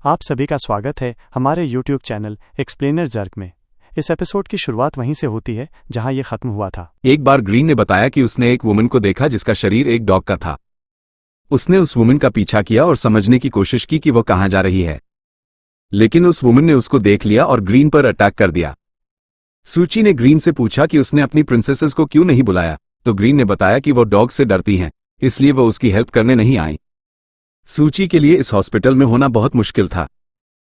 आप सभी का स्वागत है हमारे YouTube चैनल एक्सप्लेनर जर्क में। इस एपिसोड की शुरुआत वहीं से होती है जहां ये खत्म हुआ था। एक बार ग्रीन ने बताया कि उसने एक वुमन को देखा जिसका शरीर एक डॉग का था। उसने उस वुमन का पीछा किया और समझने की कोशिश की कि वो कहां जा रही है, लेकिन उस वुमन ने उसको देख लिया और ग्रीन पर अटैक कर दिया। सूची ने ग्रीन से पूछा कि उसने अपनी प्रिंसेसेस को क्यों नहीं बुलाया, तो ग्रीन ने बताया कि वो डॉग से डरती हैं, इसलिए वो उसकी हेल्प करने नहीं आई। सूची के लिए इस हॉस्पिटल में होना बहुत मुश्किल था।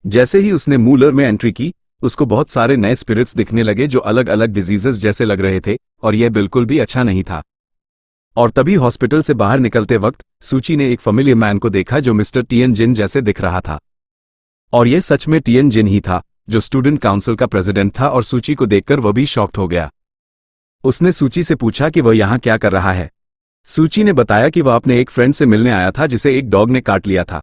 जैसे ही उसने मूलर में एंट्री की, उसको बहुत सारे नए स्पिरिट्स दिखने लगे जो अलग अलग डिजीजेस जैसे लग रहे थे, और यह बिल्कुल भी अच्छा नहीं था। और तभी हॉस्पिटल से बाहर निकलते वक्त सूची ने एक फैमिलियर मैन को देखा जो मिस्टर टियन जिन जैसे दिख रहा था। और यह सच में टियन जिन ही था जो स्टूडेंट काउंसिल का प्रेसिडेंट था, और सूची को देखकर वह भी शॉक्ड हो गया। उसने सूची से पूछा कि वह यहाँ क्या कर रहा है। सूची ने बताया कि वह अपने एक फ्रेंड से मिलने आया था जिसे एक डॉग ने काट लिया था।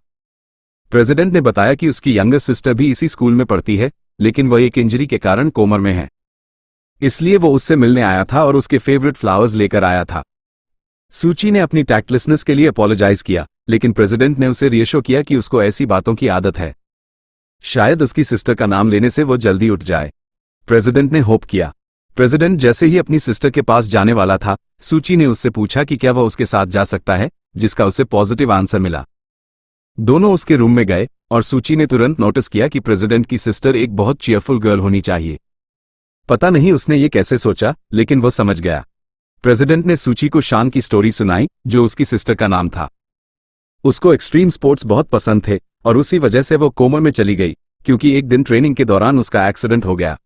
प्रेसिडेंट ने बताया कि उसकी यंगर सिस्टर भी इसी स्कूल में पढ़ती है, लेकिन वह एक इंजरी के कारण कोमर में है, इसलिए वो उससे मिलने आया था और उसके फेवरेट फ्लावर्स लेकर आया था। सूची ने अपनी टैक्टलेसनेस के लिए अपोलोजाइज किया, लेकिन प्रेसिडेंट ने उसे रिएश्योर किया कि उसको ऐसी बातों की आदत है, शायद उसकी सिस्टर का नाम लेने से वो जल्दी उठ जाए। प्रेसिडेंट ने होप किया। प्रेसिडेंट जैसे ही अपनी सिस्टर के पास जाने वाला था, सूची ने उससे पूछा कि क्या वह उसके साथ जा सकता है, जिसका उसे पॉजिटिव आंसर मिला। दोनों उसके रूम में गए और सूची ने तुरंत नोटिस किया कि प्रेसिडेंट की सिस्टर एक बहुत चीयरफुल गर्ल होनी चाहिए। पता नहीं उसने ये कैसे सोचा, लेकिन वह समझ गया। प्रेसिडेंट ने सूची को शान की स्टोरी सुनाई, जो उसकी सिस्टर का नाम था। उसको एक्सट्रीम स्पोर्ट्स बहुत पसंद थे और उसी वजह से वो कोमा में चली गई, क्योंकि एक दिन ट्रेनिंग के दौरान उसका एक्सीडेंट हो गया।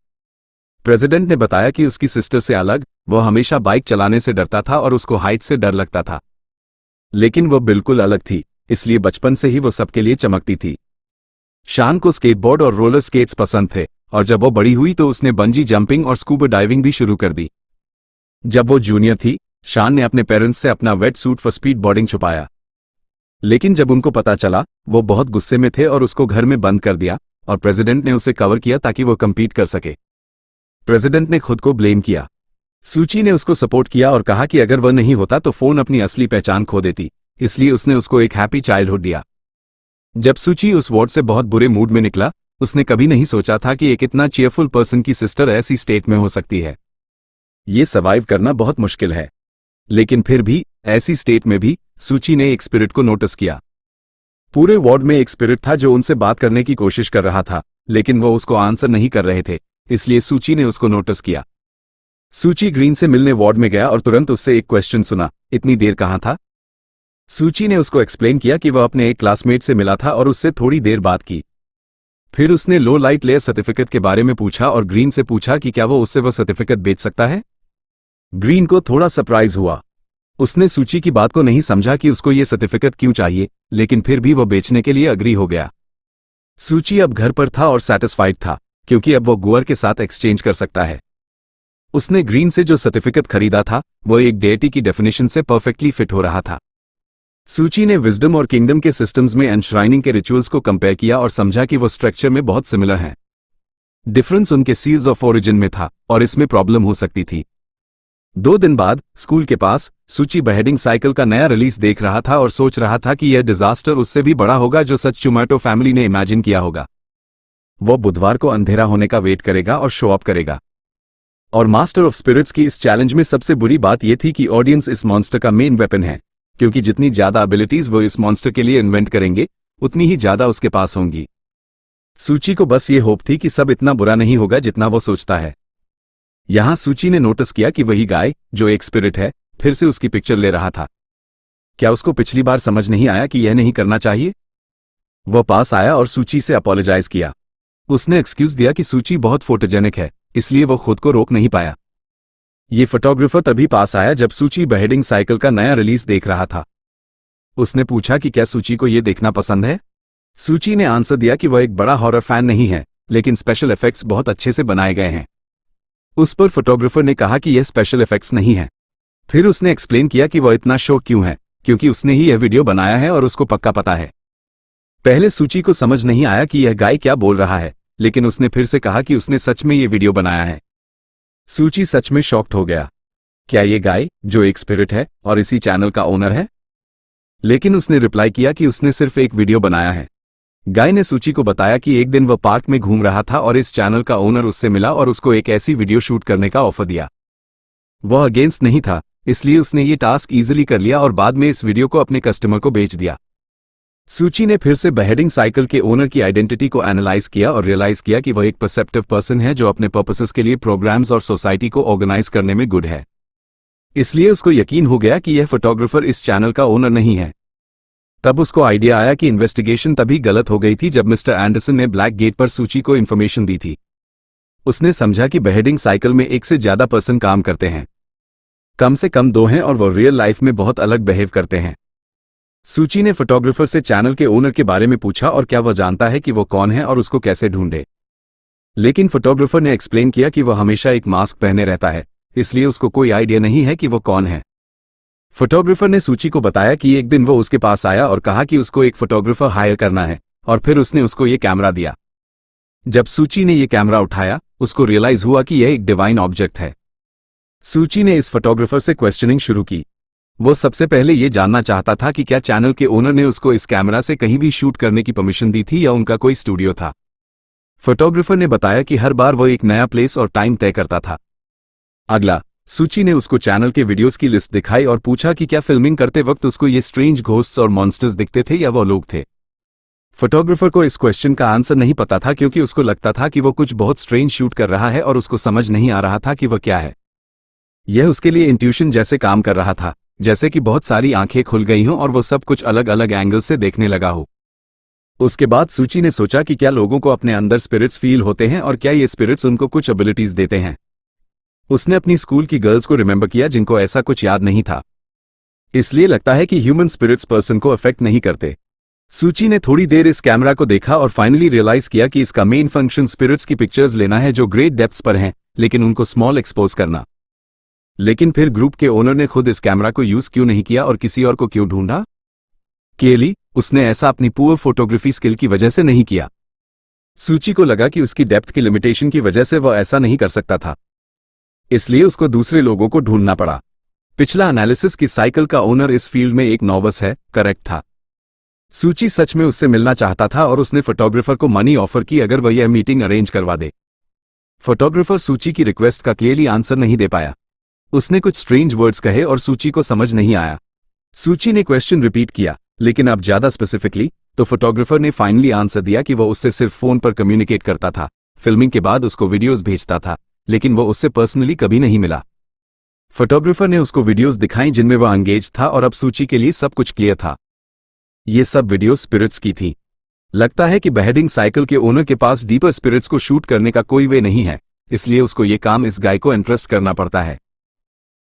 प्रेसिडेंट ने बताया कि उसकी सिस्टर से अलग वह हमेशा बाइक चलाने से डरता था और उसको हाइट से डर लगता था, लेकिन वह बिल्कुल अलग थी, इसलिए बचपन से ही वो सबके लिए चमकती थी। शान को स्केटबोर्ड और रोलर स्केट्स पसंद थे, और जब वो बड़ी हुई तो उसने बंजी जंपिंग और स्कूबा डाइविंग भी शुरू कर दी। जब वो जूनियर थी, शान ने अपने पेरेंट्स से अपना wet suit for speed boarding छुपाया, लेकिन जब उनको पता चला, वो बहुत गुस्से में थे और उसको घर में बंद कर दिया, और प्रेसिडेंट ने उसे कवर किया ताकि वो कम्पीट कर सके। प्रेसिडेंट ने खुद को ब्लेम किया। सूची ने उसको सपोर्ट किया और कहा कि अगर वह नहीं होता तो फोन अपनी असली पहचान खो देती, इसलिए उसने उसको एक हैप्पी चाइल्डहुड दिया। जब सूची उस वार्ड से बहुत बुरे मूड में निकला, उसने कभी नहीं सोचा था कि एक इतना चीयरफुल पर्सन की सिस्टर ऐसी स्टेट में हो सकती है। ये सर्वाइव करना बहुत मुश्किल है, लेकिन फिर भी ऐसी स्टेट में भी सूची ने एक स्पिरिट को नोटिस किया। पूरे वार्ड में एक स्पिरिट था जो उनसे बात करने की कोशिश कर रहा था, लेकिन वो उसको आंसर नहीं कर रहे थे, इसलिए सूची ने उसको नोटिस किया। सूची ग्रीन से मिलने वार्ड में गया और तुरंत उससे एक क्वेश्चन सुना, इतनी देर कहां था? सूची ने उसको एक्सप्लेन किया कि वह अपने एक क्लासमेट से मिला था और उससे थोड़ी देर बात की। फिर उसने लो लाइट लेयर सर्टिफिकेट के बारे में पूछा और ग्रीन से पूछा कि क्या वो उससे वह सर्टिफिकेट बेच सकता है। ग्रीन को थोड़ा सरप्राइज हुआ। उसने सूची की बात को नहीं समझा कि उसको ये सर्टिफिकेट क्यों चाहिए, लेकिन फिर भी वह बेचने के लिए अग्री हो गया। सूची अब घर पर था और सैटिस्फाइड था, क्योंकि अब वो गुअर के साथ एक्सचेंज कर सकता है। उसने ग्रीन से जो सर्टिफिकेट खरीदा था, वो एक डेटी की डेफिनेशन से परफेक्टली फिट हो रहा था। सूची ने विजडम और किंगडम के सिस्टम्स में एनश्राइनिंग के रिचुअल्स को कंपेयर किया और समझा कि वो स्ट्रक्चर में बहुत सिमिलर हैं। डिफरेंस उनके सील्स ऑफ ओरिजिन में था, और इसमें प्रॉब्लम हो सकती थी। 2 दिन बाद स्कूल के पास सूची बेहेडिंग साइकिल का नया रिलीज देख रहा था और सोच रहा था कि यह डिजास्टर उससे भी बड़ा होगा जो सच टोमेटो फैमिली ने इमेजिन किया होगा। वो बुधवार को अंधेरा होने का वेट करेगा और शो अप करेगा। और मास्टर ऑफ स्पिरिट्स की इस चैलेंज में सबसे बुरी बात यह थी कि ऑडियंस इस मॉन्स्टर का मेन वेपन है, क्योंकि जितनी ज्यादा एबिलिटीज वो इस मॉन्स्टर के लिए इन्वेंट करेंगे, उतनी ही ज्यादा उसके पास होंगी। सूची को बस ये होप थी कि सब इतना बुरा नहीं होगा जितना वो सोचता है। यहां सूची ने नोटिस किया कि वही गाय, जो एक स्पिरिट है, फिर से उसकी पिक्चर ले रहा था। क्या उसको पिछली बार समझ नहीं आया कि यह नहीं करना चाहिए? वह पास आया और सूची से अपोलोजाइज किया। उसने एक्सक्यूज दिया कि सूची बहुत फोटोजेनिक है, इसलिए वो खुद को रोक नहीं पाया। ये फोटोग्राफर तभी पास आया जब सूची बेहेडिंग साइकिल का नया रिलीज देख रहा था। उसने पूछा कि क्या सूची को ये देखना पसंद है। सूची ने आंसर दिया कि वह एक बड़ा हॉरर फैन नहीं है, लेकिन स्पेशल इफेक्ट्स बहुत अच्छे से बनाए गए हैं। उस पर फोटोग्राफर ने कहा कि यह स्पेशल इफेक्ट्स नहीं है। फिर उसने एक्सप्लेन किया कि वह इतना शौक क्यों है, क्योंकि उसने ही यह वीडियो बनाया है और उसको पक्का पता है। पहले सूची को समझ नहीं आया कि यह गाय क्या बोल रहा है, लेकिन उसने फिर से कहा कि उसने सच में ये वीडियो बनाया है। सूची सच में शॉक्ड हो गया। क्या ये गाय, जो एक स्पिरिट है और इसी चैनल का ओनर है? लेकिन उसने रिप्लाई किया कि उसने सिर्फ एक वीडियो बनाया है। गाय ने सूची को बताया कि एक दिन वह पार्क में घूम रहा था और इस चैनल का ओनर उससे मिला और उसको एक ऐसी वीडियो शूट करने का ऑफर दिया। वह अगेंस्ट नहीं था, इसलिए उसने ये टास्क इजीली कर लिया और बाद में इस वीडियो को अपने कस्टमर को बेच दिया। सूची ने फिर से बेहेडिंग साइकिल के ओनर की आइडेंटिटी को एनालाइज किया और रियलाइज किया कि वह एक परसेप्टिव पर्सन है जो अपने पर्पसेस के लिए प्रोग्राम्स और सोसाइटी को ऑर्गेनाइज करने में गुड है। इसलिए उसको यकीन हो गया कि यह फोटोग्राफर इस चैनल का ओनर नहीं है। तब उसको आइडिया आया कि इन्वेस्टिगेशन तभी गलत हो गई थी जब मिस्टर एंडरसन ने ब्लैक गेट पर सूची को इन्फॉर्मेशन दी थी। उसने समझा कि बेहेडिंग साइकिल में एक से ज्यादा पर्सन काम करते हैं, कम से कम 2 हैं और वो रियल लाइफ में बहुत अलग बिहेव करते हैं। सूची ने फोटोग्राफर से चैनल के ओनर के बारे में पूछा और क्या वह जानता है कि वो कौन है और उसको कैसे ढूंढे, लेकिन फोटोग्राफर ने एक्सप्लेन किया कि वह हमेशा एक मास्क पहने रहता है, इसलिए उसको कोई आइडिया नहीं है कि वो कौन है। फोटोग्राफर ने सूची को बताया कि एक दिन वो उसके पास आया और कहा कि उसको एक फोटोग्राफर हायर करना है और फिर उसने उसको ये कैमरा दिया। जब सूची ने ये कैमरा उठाया, उसको रियलाइज हुआ कि यह एक डिवाइन ऑब्जेक्ट है। सूची ने इस फोटोग्राफर से क्वेश्चनिंग शुरू की। वो सबसे पहले ये जानना चाहता था कि क्या चैनल के ओनर ने उसको इस कैमरा से कहीं भी शूट करने की परमिशन दी थी या उनका कोई स्टूडियो था। फोटोग्राफर ने बताया कि हर बार वो एक नया प्लेस और टाइम तय करता था। अगला, सूची ने उसको चैनल के वीडियोस की लिस्ट दिखाई और पूछा कि क्या फिल्मिंग करते वक्त उसको ये स्ट्रेंज घोस्ट्स और मॉन्स्टर्स दिखते थे या वो लोग थे। फोटोग्राफर को इस क्वेश्चन का आंसर नहीं पता था क्योंकि उसको लगता था कि वो कुछ बहुत स्ट्रेंज शूट कर रहा है और उसको समझ नहीं आ रहा था कि वह क्या है। यह उसके लिए इंट्यूशन जैसे काम कर रहा था, जैसे कि बहुत सारी आंखें खुल गई हों और वो सब कुछ अलग अलग एंगल से देखने लगा हो। उसके बाद सूची ने सोचा कि क्या लोगों को अपने अंदर स्पिरिट्स फील होते हैं और क्या ये स्पिरिट्स उनको कुछ एबिलिटीज देते हैं। उसने अपनी स्कूल की गर्ल्स को रिमेंबर किया जिनको ऐसा कुछ याद नहीं था। इसलिए लगता है कि ह्यूमन स्पिरिट्स पर्सन को अफेक्ट नहीं करते। सूची ने थोड़ी देर इस कैमरा को देखा और फाइनली रियलाइज किया कि इसका मेन फंक्शन स्पिरिट्स की पिक्चर्स लेना है जो ग्रेट डेप्थ्स पर हैं, लेकिन उनको स्मॉल एक्सपोज करना। लेकिन फिर ग्रुप के ओनर ने खुद इस कैमरा को यूज क्यों नहीं किया और किसी और को क्यों ढूंढा? केली, उसने ऐसा अपनी पुअर फोटोग्राफी स्किल की वजह से नहीं किया। सूची को लगा कि उसकी डेप्थ की लिमिटेशन की वजह से वह ऐसा नहीं कर सकता था, इसलिए उसको दूसरे लोगों को ढूंढना पड़ा। पिछला एनालिसिस की साइकिल का ओनर इस फील्ड में एक नॉवस है, करेक्ट था। सूची सच में उससे मिलना चाहता था और उसने फोटोग्राफर को मनी ऑफर की अगर वह यह मीटिंग अरेंज करवा दे। फोटोग्राफर सूची की रिक्वेस्ट का क्लियरली आंसर नहीं दे पाया। उसने कुछ स्ट्रेंज वर्ड्स कहे और सूची को समझ नहीं आया। सूची ने क्वेश्चन रिपीट किया, लेकिन अब ज्यादा स्पेसिफिकली, तो फोटोग्राफर ने फाइनली आंसर दिया कि वह उससे सिर्फ फोन पर कम्युनिकेट करता था, फिल्मिंग के बाद उसको वीडियोस भेजता था, लेकिन वो उससे पर्सनली कभी नहीं मिला। फोटोग्राफर ने उसको वीडियोस दिखाई जिनमें वह एंगेज था और अब सूची के लिए सब कुछ क्लियर था। ये सब वीडियोस स्पिरिट्स की थी। लगता है कि बेहेडिंग साइकिल के ओनर के पास डीपर स्पिरिट्स को शूट करने का कोई वे नहीं है, इसलिए उसको ये काम इस गाय को इंटरेस्ट करना पड़ता है।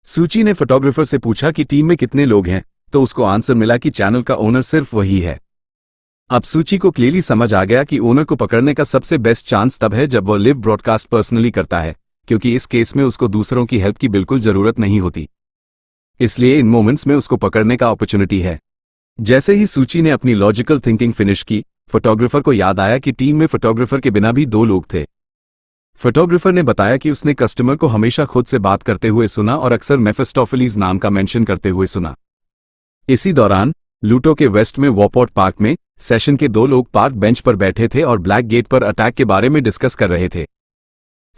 सूची ने फोटोग्राफर से पूछा कि टीम में कितने लोग हैं, तो उसको आंसर मिला कि चैनल का ओनर सिर्फ वही है। अब सूची को क्लियरली समझ आ गया कि ओनर को पकड़ने का सबसे बेस्ट चांस तब है जब वह लिव ब्रॉडकास्ट पर्सनली करता है, क्योंकि इस केस में उसको दूसरों की हेल्प की बिल्कुल जरूरत नहीं होती। इसलिए इन मोमेंट्स में उसको पकड़ने का अपॉर्चुनिटी है। जैसे ही सूची ने अपनी लॉजिकल थिंकिंग फिनिश की, फोटोग्राफर को याद आया कि टीम में फोटोग्राफर के बिना भी 2 लोग थे। फोटोग्राफर ने बताया कि उसने कस्टमर को हमेशा खुद से बात करते हुए सुना और अक्सर मेफिस्टोफेलीज नाम का मेंशन करते हुए सुना। इसी दौरान लूटो के वेस्ट में वॉपॉट पार्क में सेशन के 2 लोग पार्क बेंच पर बैठे थे और ब्लैक गेट पर अटैक के बारे में डिस्कस कर रहे थे।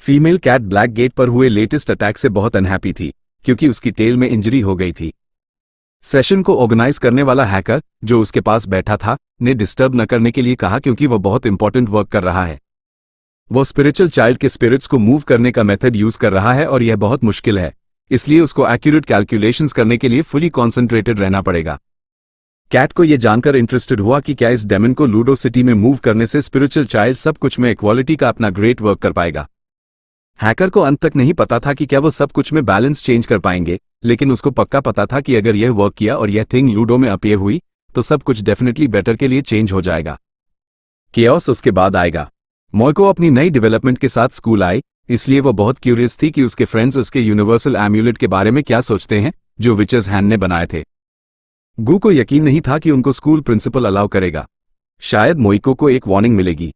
फीमेल कैट ब्लैक गेट पर हुए लेटेस्ट अटैक से बहुत अनहैप्पी थी, क्योंकि उसकी टेल में इंजरी हो गई थी। सेशन को ऑर्गेनाइज करने वाला हैकर, जो उसके पास बैठा था, ने डिस्टर्ब न करने के लिए कहा क्योंकि वह बहुत इंपॉर्टेंट वर्क कर रहा है। वो स्पिरिचुअल चाइल्ड के स्पिरिट्स को मूव करने का मेथड यूज कर रहा है और यह बहुत मुश्किल है, इसलिए उसको एक्यूरेट कैलकुलेशंस करने के लिए फुली कॉन्सेंट्रेटेड रहना पड़ेगा। कैट को यह जानकर इंटरेस्टेड हुआ कि क्या इस डेमन को लूडो सिटी में मूव करने से स्पिरिचुअल चाइल्ड सब कुछ में इक्वालिटी का अपना ग्रेट वर्क कर पाएगा। हैकर को अंत तक नहीं पता था कि क्या वो सब कुछ में बैलेंस चेंज कर पाएंगे, लेकिन उसको पक्का पता था कि अगर यह वर्क किया और यह थिंग लूडो में अपीयर हुई, तो सब कुछ डेफिनेटली बेटर के लिए चेंज हो जाएगा। केओस उसके बाद आएगा। मोइको अपनी नई डेवलपमेंट के साथ स्कूल आई, इसलिए वो बहुत क्यूरियस थी कि उसके फ्रेंड्स उसके यूनिवर्सल एम्यूलेट के बारे में क्या सोचते हैं, जो विचर्स हैंड ने बनाए थे। गू को यकीन नहीं था कि उनको स्कूल प्रिंसिपल अलाउ करेगा। शायद मोइको को एक वार्निंग मिलेगी।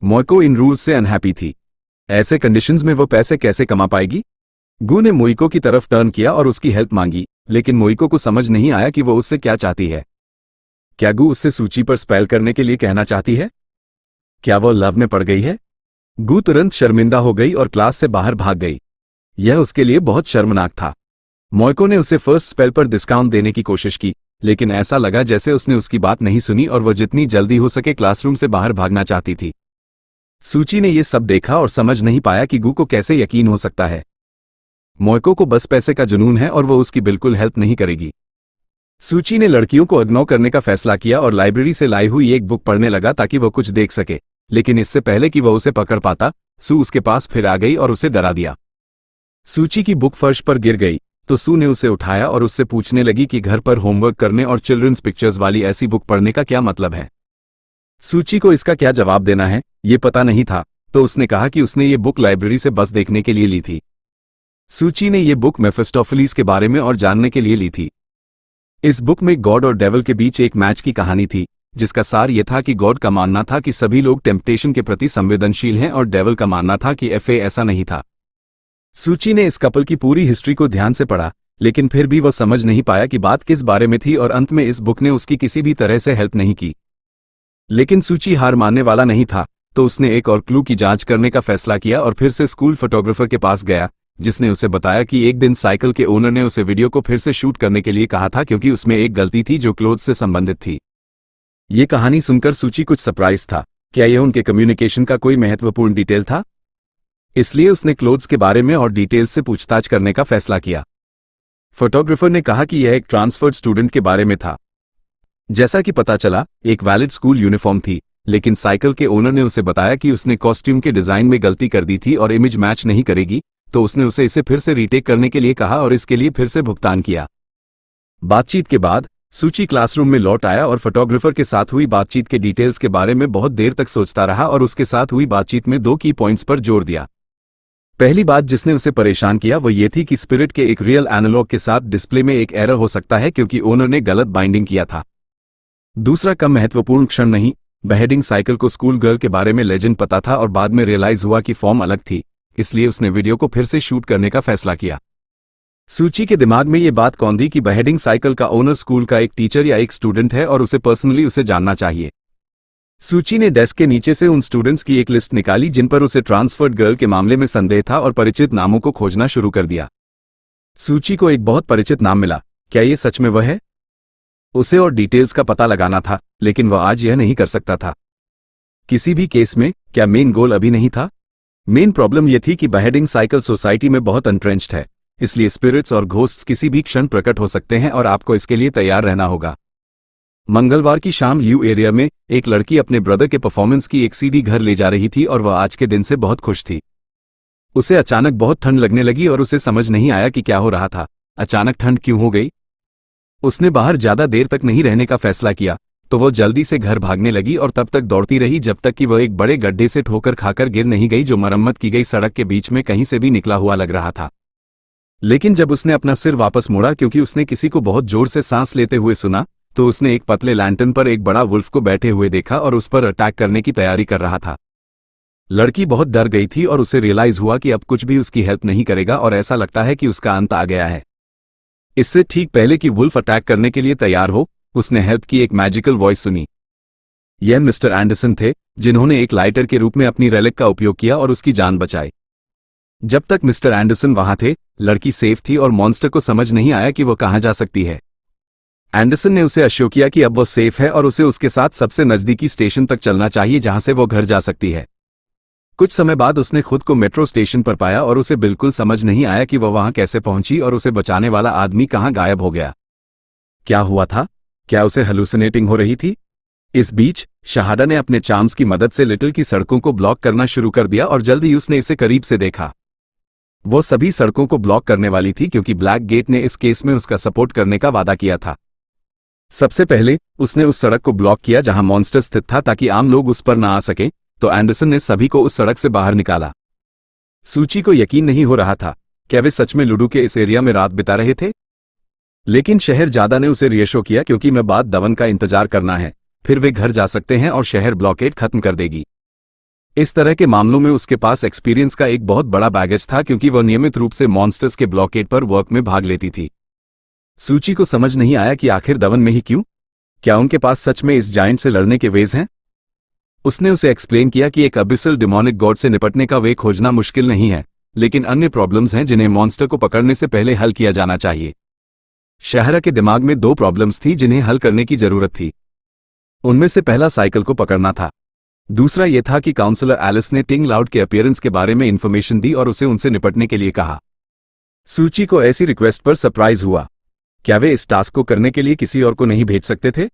मोइको इन रूल्स से अनहैप्पी थी। ऐसे कंडीशंस में वो पैसे कैसे कमा पाएगी? गू ने मोइको की तरफ टर्न किया और उसकी हेल्प मांगी, लेकिन मोइको को समझ नहीं आया कि वो उससे क्या चाहती है। क्या गू उससे सूची पर स्पेल करने के लिए कहना चाहती है? क्या वो लव में पड़ गई है? गू तुरंत शर्मिंदा हो गई और क्लास से बाहर भाग गई। यह उसके लिए बहुत शर्मनाक था। मोइको ने उसे फर्स्ट स्पेल पर डिस्काउंट देने की कोशिश की, लेकिन ऐसा लगा जैसे उसने उसकी बात नहीं सुनी और वह जितनी जल्दी हो सके क्लासरूम से बाहर भागना चाहती थी। सूची ने यह सब देखा और समझ नहीं पाया कि गू को कैसे यकीन हो सकता है। मोइको को बस पैसे का जुनून है और वो उसकी बिल्कुल हेल्प नहीं करेगी। सूची ने लड़कियों को इग्नोर करने का फैसला किया और लाइब्रेरी से लाई हुई एक बुक पढ़ने लगा ताकि वह कुछ देख सके, लेकिन इससे पहले कि वह उसे पकड़ पाता, सू उसके पास फिर आ गई और उसे डरा दिया। सूची की बुक फर्श पर गिर गई तो सू ने उसे उठाया और उससे पूछने लगी कि घर पर होमवर्क करने और चिल्ड्रंस पिक्चर्स वाली ऐसी बुक पढ़ने का क्या मतलब है। सूची को इसका क्या जवाब देना है ये पता नहीं था, तो उसने कहा कि उसने ये बुक लाइब्रेरी से बस देखने के लिए ली थी। सूची ने ये बुक मेफिस्टोफेलिस के बारे में और जानने के लिए ली थी। इस बुक में गॉड और डेविल के बीच एक मैच की कहानी थी, जिसका सार यह था कि गॉड का मानना था कि सभी लोग टेम्पटेशन के प्रति संवेदनशील हैं और डेविल का मानना था कि ऐसा नहीं था। सूची ने इस कपल की पूरी हिस्ट्री को ध्यान से पढ़ा, लेकिन फिर भी वह समझ नहीं पाया कि बात किस बारे में थी और अंत में इस बुक ने उसकी किसी भी तरह से हेल्प नहीं की। लेकिन सूची हार मानने वाला नहीं था, तो उसने एक और क्लू की जांच करने का फैसला किया और फिर से स्कूल फोटोग्राफर के पास गया, जिसने उसे बताया कि एक दिन साइकिल के ओनर ने उसे वीडियो को फिर से शूट करने के लिए कहा था क्योंकि उसमें एक गलती थी जो क्लोथ से संबंधित थी। ये कहानी सुनकर सूची कुछ सरप्राइज था। क्या यह उनके कम्युनिकेशन का कोई महत्वपूर्ण डिटेल था? इसलिए उसने क्लोथ्स के बारे में और डिटेल्स से पूछताछ करने का फैसला किया। फोटोग्राफर ने कहा कि यह एक ट्रांसफर्ड स्टूडेंट के बारे में था। जैसा कि पता चला, एक वैलिड स्कूल यूनिफॉर्म थी, लेकिन साइकिल के ओनर ने उसे बताया कि उसने कॉस्ट्यूम के डिजाइन में गलती कर दी थी और इमेज मैच नहीं करेगी, तो उसने उसे इसे फिर से रीटेक करने के लिए कहा और इसके लिए फिर से भुगतान किया। बातचीत के बाद सूची क्लासरूम में लौट आया और फोटोग्राफर के साथ हुई बातचीत के डिटेल्स के बारे में बहुत देर तक सोचता रहा और उसके साथ हुई बातचीत में 2 की पॉइंट्स पर जोर दिया। पहली बात जिसने उसे परेशान किया वो ये थी कि स्पिरिट के एक रियल एनालॉग के साथ डिस्प्ले में एक एरर हो सकता है क्योंकि ओनर ने गलत बाइंडिंग किया था। दूसरा कम महत्वपूर्ण क्षण नहीं, बेहेडिंग साइकिल को स्कूल गर्ल के बारे में लेजेंड पता था और बाद में रियलाइज हुआ कि फॉर्म अलग थी, इसलिए उसने वीडियो को फिर से शूट करने का फैसला किया। सूची के दिमाग में ये बात कौन थी कि बेहेडिंग साइकिल का ओनर स्कूल का एक टीचर या एक स्टूडेंट है और उसे पर्सनली उसे जानना चाहिए। सूची ने डेस्क के नीचे से उन स्टूडेंट्स की एक लिस्ट निकाली जिन पर उसे ट्रांसफर्ड गर्ल के मामले में संदेह था और परिचित नामों को खोजना शुरू कर दिया। सूची को एक बहुत परिचित नाम मिला। क्या ये सच में वह है? उसे और डिटेल्स का पता लगाना था, लेकिन वह आज यह नहीं कर सकता था। किसी भी केस में क्या मेन गोल अभी नहीं था? मेन प्रॉब्लम यह थी कि बेहेडिंग साइकिल सोसाइटी में बहुत अनट्रेंच्ड है, इसलिए स्पिरिट्स और घोस्ट्स किसी भी क्षण प्रकट हो सकते हैं और आपको इसके लिए तैयार रहना होगा। मंगलवार की शाम यू एरिया में एक लड़की अपने ब्रदर के परफॉर्मेंस की एक सीडी घर ले जा रही थी और वह आज के दिन से बहुत खुश थी। उसे अचानक बहुत ठंड लगने लगी और उसे समझ नहीं आया कि क्या हो रहा था। अचानक ठंड क्यों हो गई? उसने बाहर ज्यादा देर तक नहीं रहने का फैसला किया, तो वो जल्दी से घर भागने लगी और तब तक दौड़ती रही जब तक कि वह एक बड़े गड्ढे से ठोकर खाकर गिर नहीं गई जो मरम्मत की गई सड़क के बीच में कहीं से भी निकला हुआ लग रहा था। लेकिन जब उसने अपना सिर वापस मोड़ा क्योंकि उसने किसी को बहुत जोर से सांस लेते हुए सुना, तो उसने एक पतले लैंटर्न पर एक बड़ा वुल्फ को बैठे हुए देखा और उस पर अटैक करने की तैयारी कर रहा था। लड़की बहुत डर गई थी और उसे रियलाइज हुआ कि अब कुछ भी उसकी हेल्प नहीं करेगा और ऐसा लगता है कि उसका अंत आ गया है। इससे ठीक पहले कि वुल्फ अटैक करने के लिए तैयार हो, उसने हेल्प की एक मैजिकल वॉइस सुनी। यह मिस्टर एंडरसन थे, जिन्होंने एक लाइटर के रूप में अपनी रेलिक का उपयोग किया और उसकी जान बचाई। जब तक मिस्टर एंडरसन वहां थे, लड़की सेफ थी और मॉन्स्टर को समझ नहीं आया कि वह कहां जा सकती है। एंडरसन ने उसे अश्योर किया कि अब वह सेफ है और उसे उसके साथ सबसे नजदीकी स्टेशन तक चलना चाहिए जहां से वो घर जा सकती है। कुछ समय बाद उसने खुद को मेट्रो स्टेशन पर पाया और उसे बिल्कुल समझ नहीं आया कि वह वहां कैसे पहुंची और उसे बचाने वाला आदमी कहां गायब हो गया। क्या हुआ था? क्या उसे हेलुसिनेटिंग हो रही थी? इस बीच शहादा ने अपने चार्म्स की मदद से लिटिल की सड़कों को ब्लॉक करना शुरू कर दिया और जल्द ही उसने इसे करीब से देखा। वो सभी सड़कों को ब्लॉक करने वाली थी क्योंकि ब्लैक गेट ने इस केस में उसका सपोर्ट करने का वादा किया था। सबसे पहले उसने उस सड़क को ब्लॉक किया जहां मॉन्स्टर स्थित था ताकि आम लोग उस पर ना आ सके, तो एंडरसन ने सभी को उस सड़क से बाहर निकाला। सूची को यकीन नहीं हो रहा था, क्या वे सच में लुडू के इस एरिया में रात बिता रहे थे? लेकिन शहर ज्यादा ने उसे रिएश्योर किया क्योंकि मैं बाद दवन का इंतजार करना है, फिर वे घर जा सकते हैं और शहर ब्लॉकेड खत्म कर देगी। इस तरह के मामलों में उसके पास एक्सपीरियंस का एक बहुत बड़ा बैगेज था क्योंकि वह नियमित रूप से मॉन्स्टर्स के ब्लॉकेड पर वर्क में भाग लेती थी। सूची को समझ नहीं आया कि आखिर दवन में ही क्यों? क्या उनके पास सच में इस जायंट से लड़ने के वेज हैं? उसने उसे एक्सप्लेन किया कि एक अबिसल डिमोनिक गॉड से निपटने का वे खोजना मुश्किल नहीं है, लेकिन अन्य प्रॉब्लम्स हैं जिन्हें मॉन्स्टर को पकड़ने से पहले हल किया जाना चाहिए। शहरा के दिमाग में 2 प्रॉब्लम्स थी जिन्हें हल करने की जरूरत थी। उनमें से पहला साइकिल को पकड़ना था, दूसरा यह था कि काउंसलर एलिस ने टिंग लाउड के अपीयरेंस के बारे में इंफॉर्मेशन दी और उसे उनसे निपटने के लिए कहा। सूची को ऐसी रिक्वेस्ट पर सरप्राइज हुआ। क्या वे इस टास्क को करने के लिए किसी और को नहीं भेज सकते थे?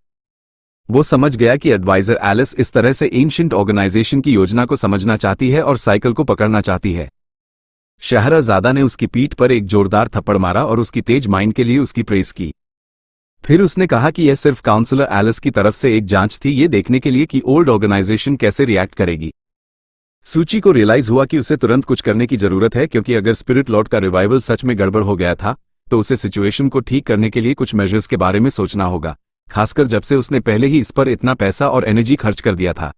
वो समझ गया कि एडवाइजर एलिस इस तरह से एंशिएंट ऑर्गेनाइजेशन की योजना को समझना चाहती है और साइकिल को पकड़ना चाहती है। शहरज़ादा ने उसकी पीठ पर एक जोरदार थप्पड़ मारा और उसकी तेज माइंड के लिए उसकी प्रेस की। फिर उसने कहा कि यह सिर्फ काउंसलर एलिस की तरफ से एक जांच थी, ये देखने के लिए कि ओल्ड ऑर्गेनाइजेशन कैसे रिएक्ट करेगी। सूची को रियलाइज हुआ कि उसे तुरंत कुछ करने की जरूरत है, क्योंकि अगर स्पिरिट लॉर्ड का रिवाइवल सच में गड़बड़ हो गया था तो उसे सिचुएशन को ठीक करने के लिए कुछ मेजर्स के बारे में सोचना होगा, खासकर जब से उसने पहले ही इस पर इतना पैसा और एनर्जी खर्च कर दिया था।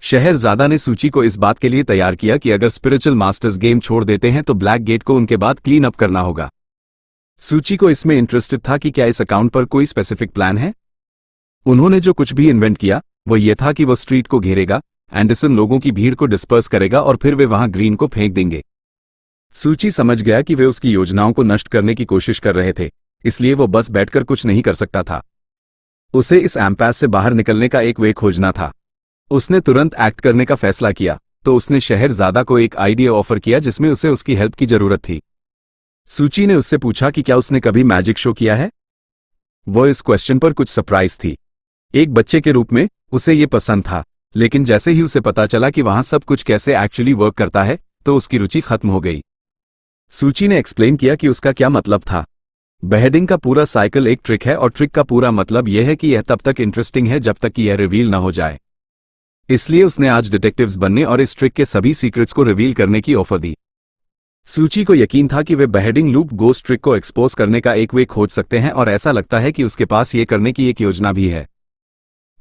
शहरज़ादा ने सूची को इस बात के लिए तैयार किया कि अगर स्पिरिचुअल मास्टर्स गेम छोड़ देते हैं तो ब्लैक गेट को उनके बाद क्लीन अप करना होगा। सूची को इसमें इंटरेस्टेड था कि क्या इस अकाउंट पर कोई स्पेसिफिक प्लान है। उन्होंने जो कुछ भी इन्वेंट किया वो ये था कि वो स्ट्रीट को घेरेगा, एंडरसन लोगों की भीड़ को डिस्पर्स करेगा और फिर वे वहां ग्रीन को फेंक देंगे। सूची समझ गया कि वे उसकी योजनाओं को नष्ट करने की कोशिश कर रहे थे, इसलिए वो बस बैठकर कुछ नहीं कर सकता था। उसे इस एम्पास से बाहर निकलने का एक वे खोजना था। उसने तुरंत एक्ट करने का फैसला किया, तो उसने शहरज़ादा को एक आइडिया ऑफर किया जिसमें उसे उसकी हेल्प की जरूरत थी। सूची ने उससे पूछा कि क्या उसने कभी मैजिक शो किया है। वो इस क्वेश्चन पर कुछ सरप्राइज थी। एक बच्चे के रूप में उसे ये पसंद था, लेकिन जैसे ही उसे पता चला कि वहां सब कुछ कैसे एक्चुअली वर्क करता है तो उसकी रुचि खत्म हो गई। सूची ने एक्सप्लेन किया कि उसका क्या मतलब था। बेहेडिंग का पूरा साइकिल एक ट्रिक है और ट्रिक का पूरा मतलब यह है कि यह तब तक इंटरेस्टिंग है जब तक कि यह रिवील न हो जाए। इसलिए उसने आज डिटेक्टिव्स बनने और इस ट्रिक के सभी सीक्रेट्स को रिवील करने की ऑफर दी। सूची को यकीन था कि वे बेहेडिंग लूप गोस्ट ट्रिक को एक्सपोज करने का एक वे खोज सकते हैं और ऐसा लगता है कि उसके पास ये करने की एक योजना भी है।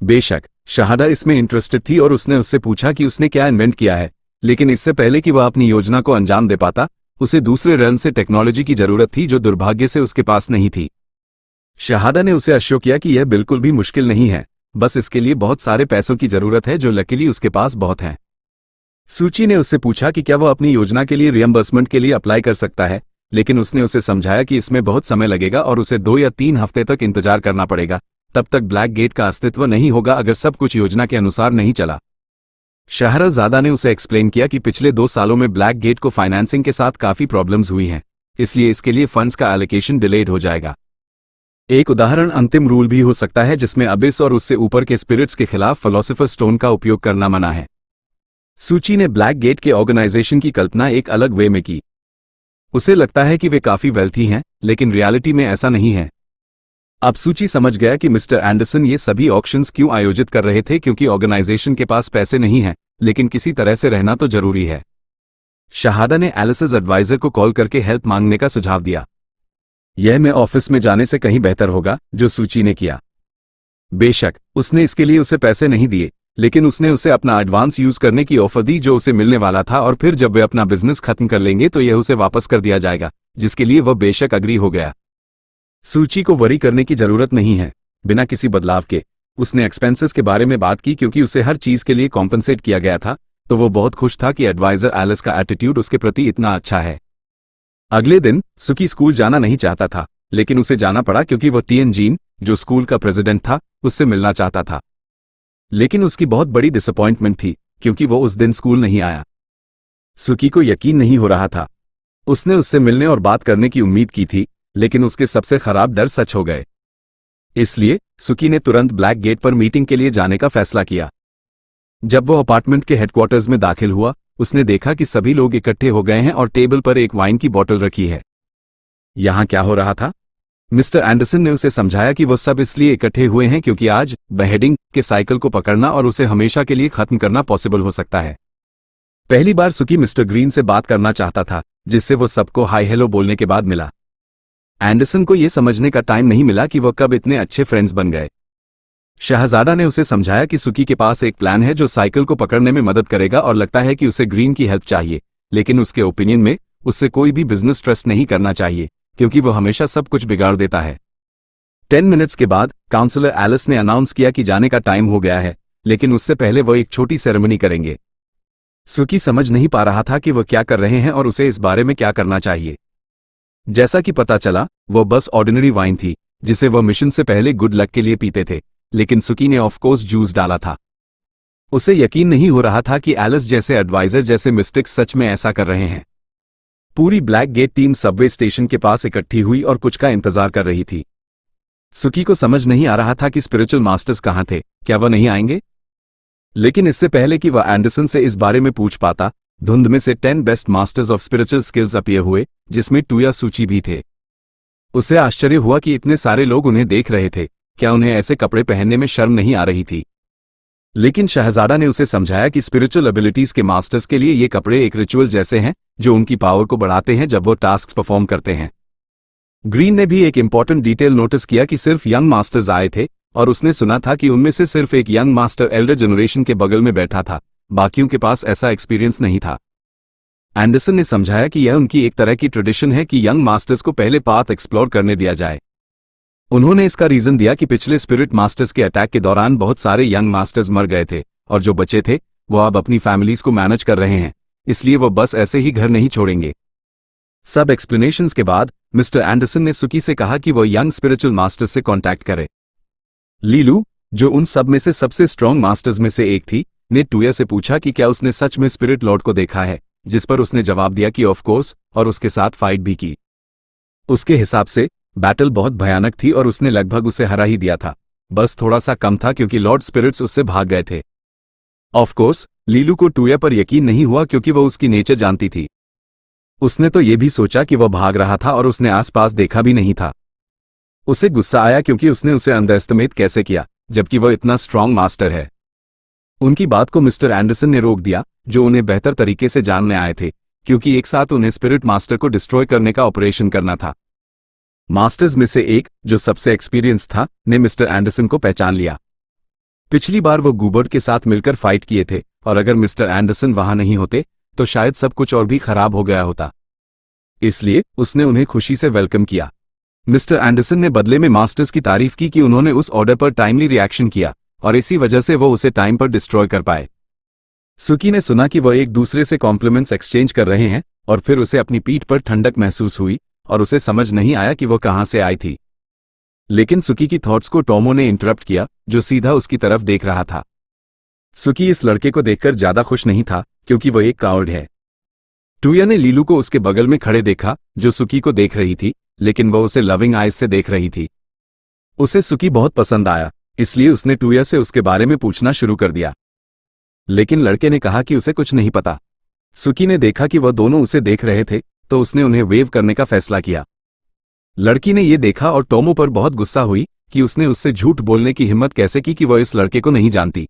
बेशक शहादा इसमें इंटरेस्टेड थी और उसने उससे पूछा कि उसने क्या इन्वेंट किया है, लेकिन इससे पहले कि वह अपनी योजना को अंजाम दे पाता उसे दूसरे रन से टेक्नोलॉजी की जरूरत थी जो दुर्भाग्य से उसके पास नहीं थी। शहादा ने उसे अश्योर किया कि यह बिल्कुल भी मुश्किल नहीं है, बस इसके लिए बहुत सारे पैसों की जरूरत है जो लकीली उसके पास बहुत हैं। सूची ने उससे पूछा कि क्या वह अपनी योजना के लिए रियम्बर्समेंट के लिए अप्लाई कर सकता है, लेकिन उसने उसे समझाया कि इसमें बहुत समय लगेगा और उसे 2 या 3 हफ्ते तक इंतजार करना पड़ेगा, तब तक ब्लैक गेट का अस्तित्व नहीं होगा अगर सब कुछ योजना के अनुसार नहीं चला। शहरज़ादा ने उसे एक्सप्लेन किया कि पिछले 2 सालों में ब्लैक गेट को फाइनेंसिंग के साथ काफी प्रॉब्लम्स हुई हैं, इसलिए इसके लिए फंड्स का एलोकेशन डिलेड हो जाएगा। एक उदाहरण अंतिम रूल भी हो सकता है जिसमें अबिस और उससे ऊपर के स्पिरिट्स के खिलाफ फिलोसोफर स्टोन का उपयोग करना मना है। सूची ने ब्लैक गेट के ऑर्गेनाइजेशन की कल्पना एक अलग वे में की। उसे लगता है कि वे काफी वेल्थी हैं, लेकिन रियलिटी में ऐसा नहीं है। अब सूची समझ गया कि मिस्टर एंडरसन ये सभी ऑक्शंस क्यों आयोजित कर रहे थे, क्योंकि ऑर्गेनाइजेशन के पास पैसे नहीं हैं, लेकिन किसी तरह से रहना तो जरूरी है। शहादा ने एलिस's एडवाइजर को कॉल करके हेल्प मांगने का सुझाव दिया। यह मैं ऑफिस में जाने से कहीं बेहतर होगा, जो सूची ने किया। बेशक उसने इसके लिए उसे पैसे नहीं दिए, लेकिन उसने उसे अपना एडवांस यूज करने की ऑफर दी जो उसे मिलने वाला था, और फिर जब वे अपना बिजनेस खत्म कर लेंगे तो यह उसे वापस कर दिया जाएगा, जिसके लिए वह बेशक अग्री हो गया। सूची को वरी करने की जरूरत नहीं है। बिना किसी बदलाव के उसने एक्सपेंसेस के बारे में बात की, क्योंकि उसे हर चीज के लिए कॉम्पनसेट किया गया था, तो वो बहुत खुश था कि एडवाइजर एलिस का एटीट्यूड उसके प्रति इतना अच्छा है। अगले दिन सुकी स्कूल जाना नहीं चाहता था, लेकिन उसे जाना पड़ा क्योंकि वो टीएन जीन, जो स्कूल का प्रेसिडेंट था, उससे मिलना चाहता था। लेकिन उसकी बहुत बड़ी डिसअपॉइंटमेंट थी क्योंकि वो उस दिन स्कूल नहीं आया। सुकी को यकीन नहीं हो रहा था। उसने उससे मिलने और बात करने की उम्मीद की थी, लेकिन उसके सबसे खराब डर सच हो गए। इसलिए सुकी ने तुरंत ब्लैक गेट पर मीटिंग के लिए जाने का फैसला किया। जब वो अपार्टमेंट के हेडक्वार्टर्स में दाखिल हुआ, उसने देखा कि सभी लोग इकट्ठे हो गए हैं और टेबल पर एक वाइन की बोतल रखी है। यहां क्या हो रहा था? मिस्टर एंडरसन ने उसे समझाया कि वो सब इसलिए इकट्ठे हुए हैं क्योंकि आज बेहेडिंग के साइकिल को पकड़ना और उसे हमेशा के लिए खत्म करना पॉसिबल हो सकता है। पहली बार सुकी मिस्टर ग्रीन से बात करना चाहता था, जिससे वो सबको हाई हेलो बोलने के बाद मिला। एंडरसन को यह समझने का टाइम नहीं मिला कि वह कब इतने अच्छे फ्रेंड्स बन गए। शहजादा ने उसे समझाया कि सुकी के पास एक प्लान है जो साइकिल को पकड़ने में मदद करेगा और लगता है कि उसे ग्रीन की हेल्प चाहिए, लेकिन उसके ओपिनियन में उससे कोई भी बिजनेस ट्रस्ट नहीं करना चाहिए क्योंकि वो हमेशा सब कुछ बिगाड़ देता है। 10 मिनट्स के बाद काउंसलर एलिस ने अनाउंस किया कि जाने का टाइम हो गया है। लेकिन उससे पहले वो एक छोटी सेरेमनी करेंगे। सुकी समझ नहीं पा रहा था कि वो क्या कर रहे हैं और उसे इस बारे में क्या करना चाहिए। जैसा कि पता चला, वो बस ऑर्डिनरी वाइन थी जिसे वो मिशन से पहले गुड लक के लिए पीते थे, लेकिन सुकी ने ऑफ कोर्स जूस डाला था। उसे यकीन नहीं हो रहा था कि एलिस जैसे एडवाइजर जैसे मिस्टिक्स सच में ऐसा कर रहे हैं। पूरी black gate team subway station के पास इकट्ठी हुई और कुछ का इंतजार कर रही थी। सुकी को समझ नहीं आ रहा था कि स्पिरिचुअल मास्टर्स कहां थे, क्या वह नहीं आएंगे? लेकिन इससे पहले कि वह एंडरसन से इस बारे में पूछ पाता, धुंध में से 10 best masters of spiritual skills appear हुए, जिसमें टूया सूची भी थे। उसे आश्चर्य हुआ कि इतने सारे लोग उन्हें देख रहे थे, क्या उन्हें ऐसे कपड़े पहनने में शर्म नहीं आ रही थी? लेकिन शहजादा ने उसे समझाया कि स्पिरिचुअल एबिलिटीज के मास्टर्स के लिए ये कपड़े एक रिचुअल जैसे हैं जो उनकी पावर को बढ़ाते हैं जब वो टास्क परफॉर्म करते हैं। ग्रीन ने भी एक इंपॉर्टेंट डिटेल नोटिस किया कि सिर्फ यंग मास्टर्स आए थे और उसने सुना था कि उनमें से सिर्फ एक यंग मास्टर एल्डर जनरेशन के बगल में बैठा था, बाकियों के पास ऐसा एक्सपीरियंस नहीं था। एंडरसन ने समझाया कि यह उनकी एक तरह की ट्रेडिशन है कि यंग मास्टर्स को पहले पाथ एक्सप्लोर करने दिया जाए। उन्होंने इसका रीजन दिया कि पिछले स्पिरिट मास्टर्स के अटैक के दौरान बहुत सारे यंग मास्टर्स मर गए थे और जो बचे थे वो अब अपनी फैमिलीज को मैनेज कर रहे हैं, इसलिए वो बस ऐसे ही घर नहीं छोड़ेंगे। सब एक्सप्लेनेशंस के बाद मिस्टर एंडरसन ने सुकी से कहा कि वो यंग स्पिरिचुअल मास्टर्स से कांटेक्ट करे। लीलू, जो उन सब में से सबसे स्ट्रॉन्ग मास्टर्स में से एक थी, ने टूया से पूछा कि क्या उसने सच में स्पिरिट लॉर्ड को देखा है, जिस पर उसने जवाब दिया कि ऑफ कोर्स, और उसके साथ फाइट भी की। उसके हिसाब से बैटल बहुत भयानक थी और उसने लगभग उसे हरा ही दिया था, बस थोड़ा सा कम था क्योंकि लॉर्ड स्पिरिट्स उससे भाग गए थे। ऑफ कोर्स, लीलू को टूया पर यकीन नहीं हुआ क्योंकि वह उसकी नेचर जानती थी। उसने तो ये भी सोचा कि वह भाग रहा था और उसने आसपास देखा भी नहीं था। उसे गुस्सा आया क्योंकि उसने उसे अंडरएस्टिमेट कैसे किया, जबकि वह इतना स्ट्रांग मास्टर है। उनकी बात को मिस्टर एंडरसन ने रोक दिया, जो उन्हें बेहतर तरीके से जानने आए थे, क्योंकि एक साथ उन्हें स्पिरिट मास्टर को डिस्ट्रॉय करने का ऑपरेशन करना था। मास्टर्स में से एक, जो सबसे एक्सपीरियंस था, ने मिस्टर एंडरसन को पहचान लिया। पिछली बार वो गूबर्ट के साथ मिलकर फाइट किए थे और अगर मिस्टर एंडरसन वहां नहीं होते तो शायद सब कुछ और भी खराब हो गया होता। इसलिए उसने उन्हें खुशी से वेलकम किया। मिस्टर एंडरसन ने बदले में मास्टर्स की तारीफ की कि उन्होंने उस ऑर्डर पर टाइमली रिएक्शन किया और इसी वजह से वो उसे टाइम पर डिस्ट्रॉय कर पाए। सुकी ने सुना कि वह एक दूसरे से कॉम्प्लीमेंट्स एक्सचेंज कर रहे हैं और फिर उसे अपनी पीठ पर ठंडक महसूस हुई और उसे समझ नहीं आया कि वह कहां से आई थी। लेकिन सुकी की थॉट्स को टॉमो ने इंटरप्ट किया, जो सीधा उसकी तरफ देख रहा था। सुकी इस लड़के को देखकर ज्यादा खुश नहीं था क्योंकि वह एक कावर्ड है। टूया ने लीलू को उसके बगल में खड़े देखा, जो सुकी को देख रही थी, लेकिन वह उसे लविंग आइज से देख रही थी। उसे सुकी बहुत पसंद आया, इसलिए उसने टूया से उसके बारे में पूछना शुरू कर दिया। लेकिन लड़के ने कहा कि उसे कुछ नहीं पता। सुकी ने देखा कि वह दोनों उसे देख रहे थे, तो उसने उन्हें वेव करने का फैसला किया। लड़की ने यह देखा और टॉमो पर बहुत गुस्सा हुई कि उसने उससे झूठ बोलने की हिम्मत कैसे की कि वह इस लड़के को नहीं जानती।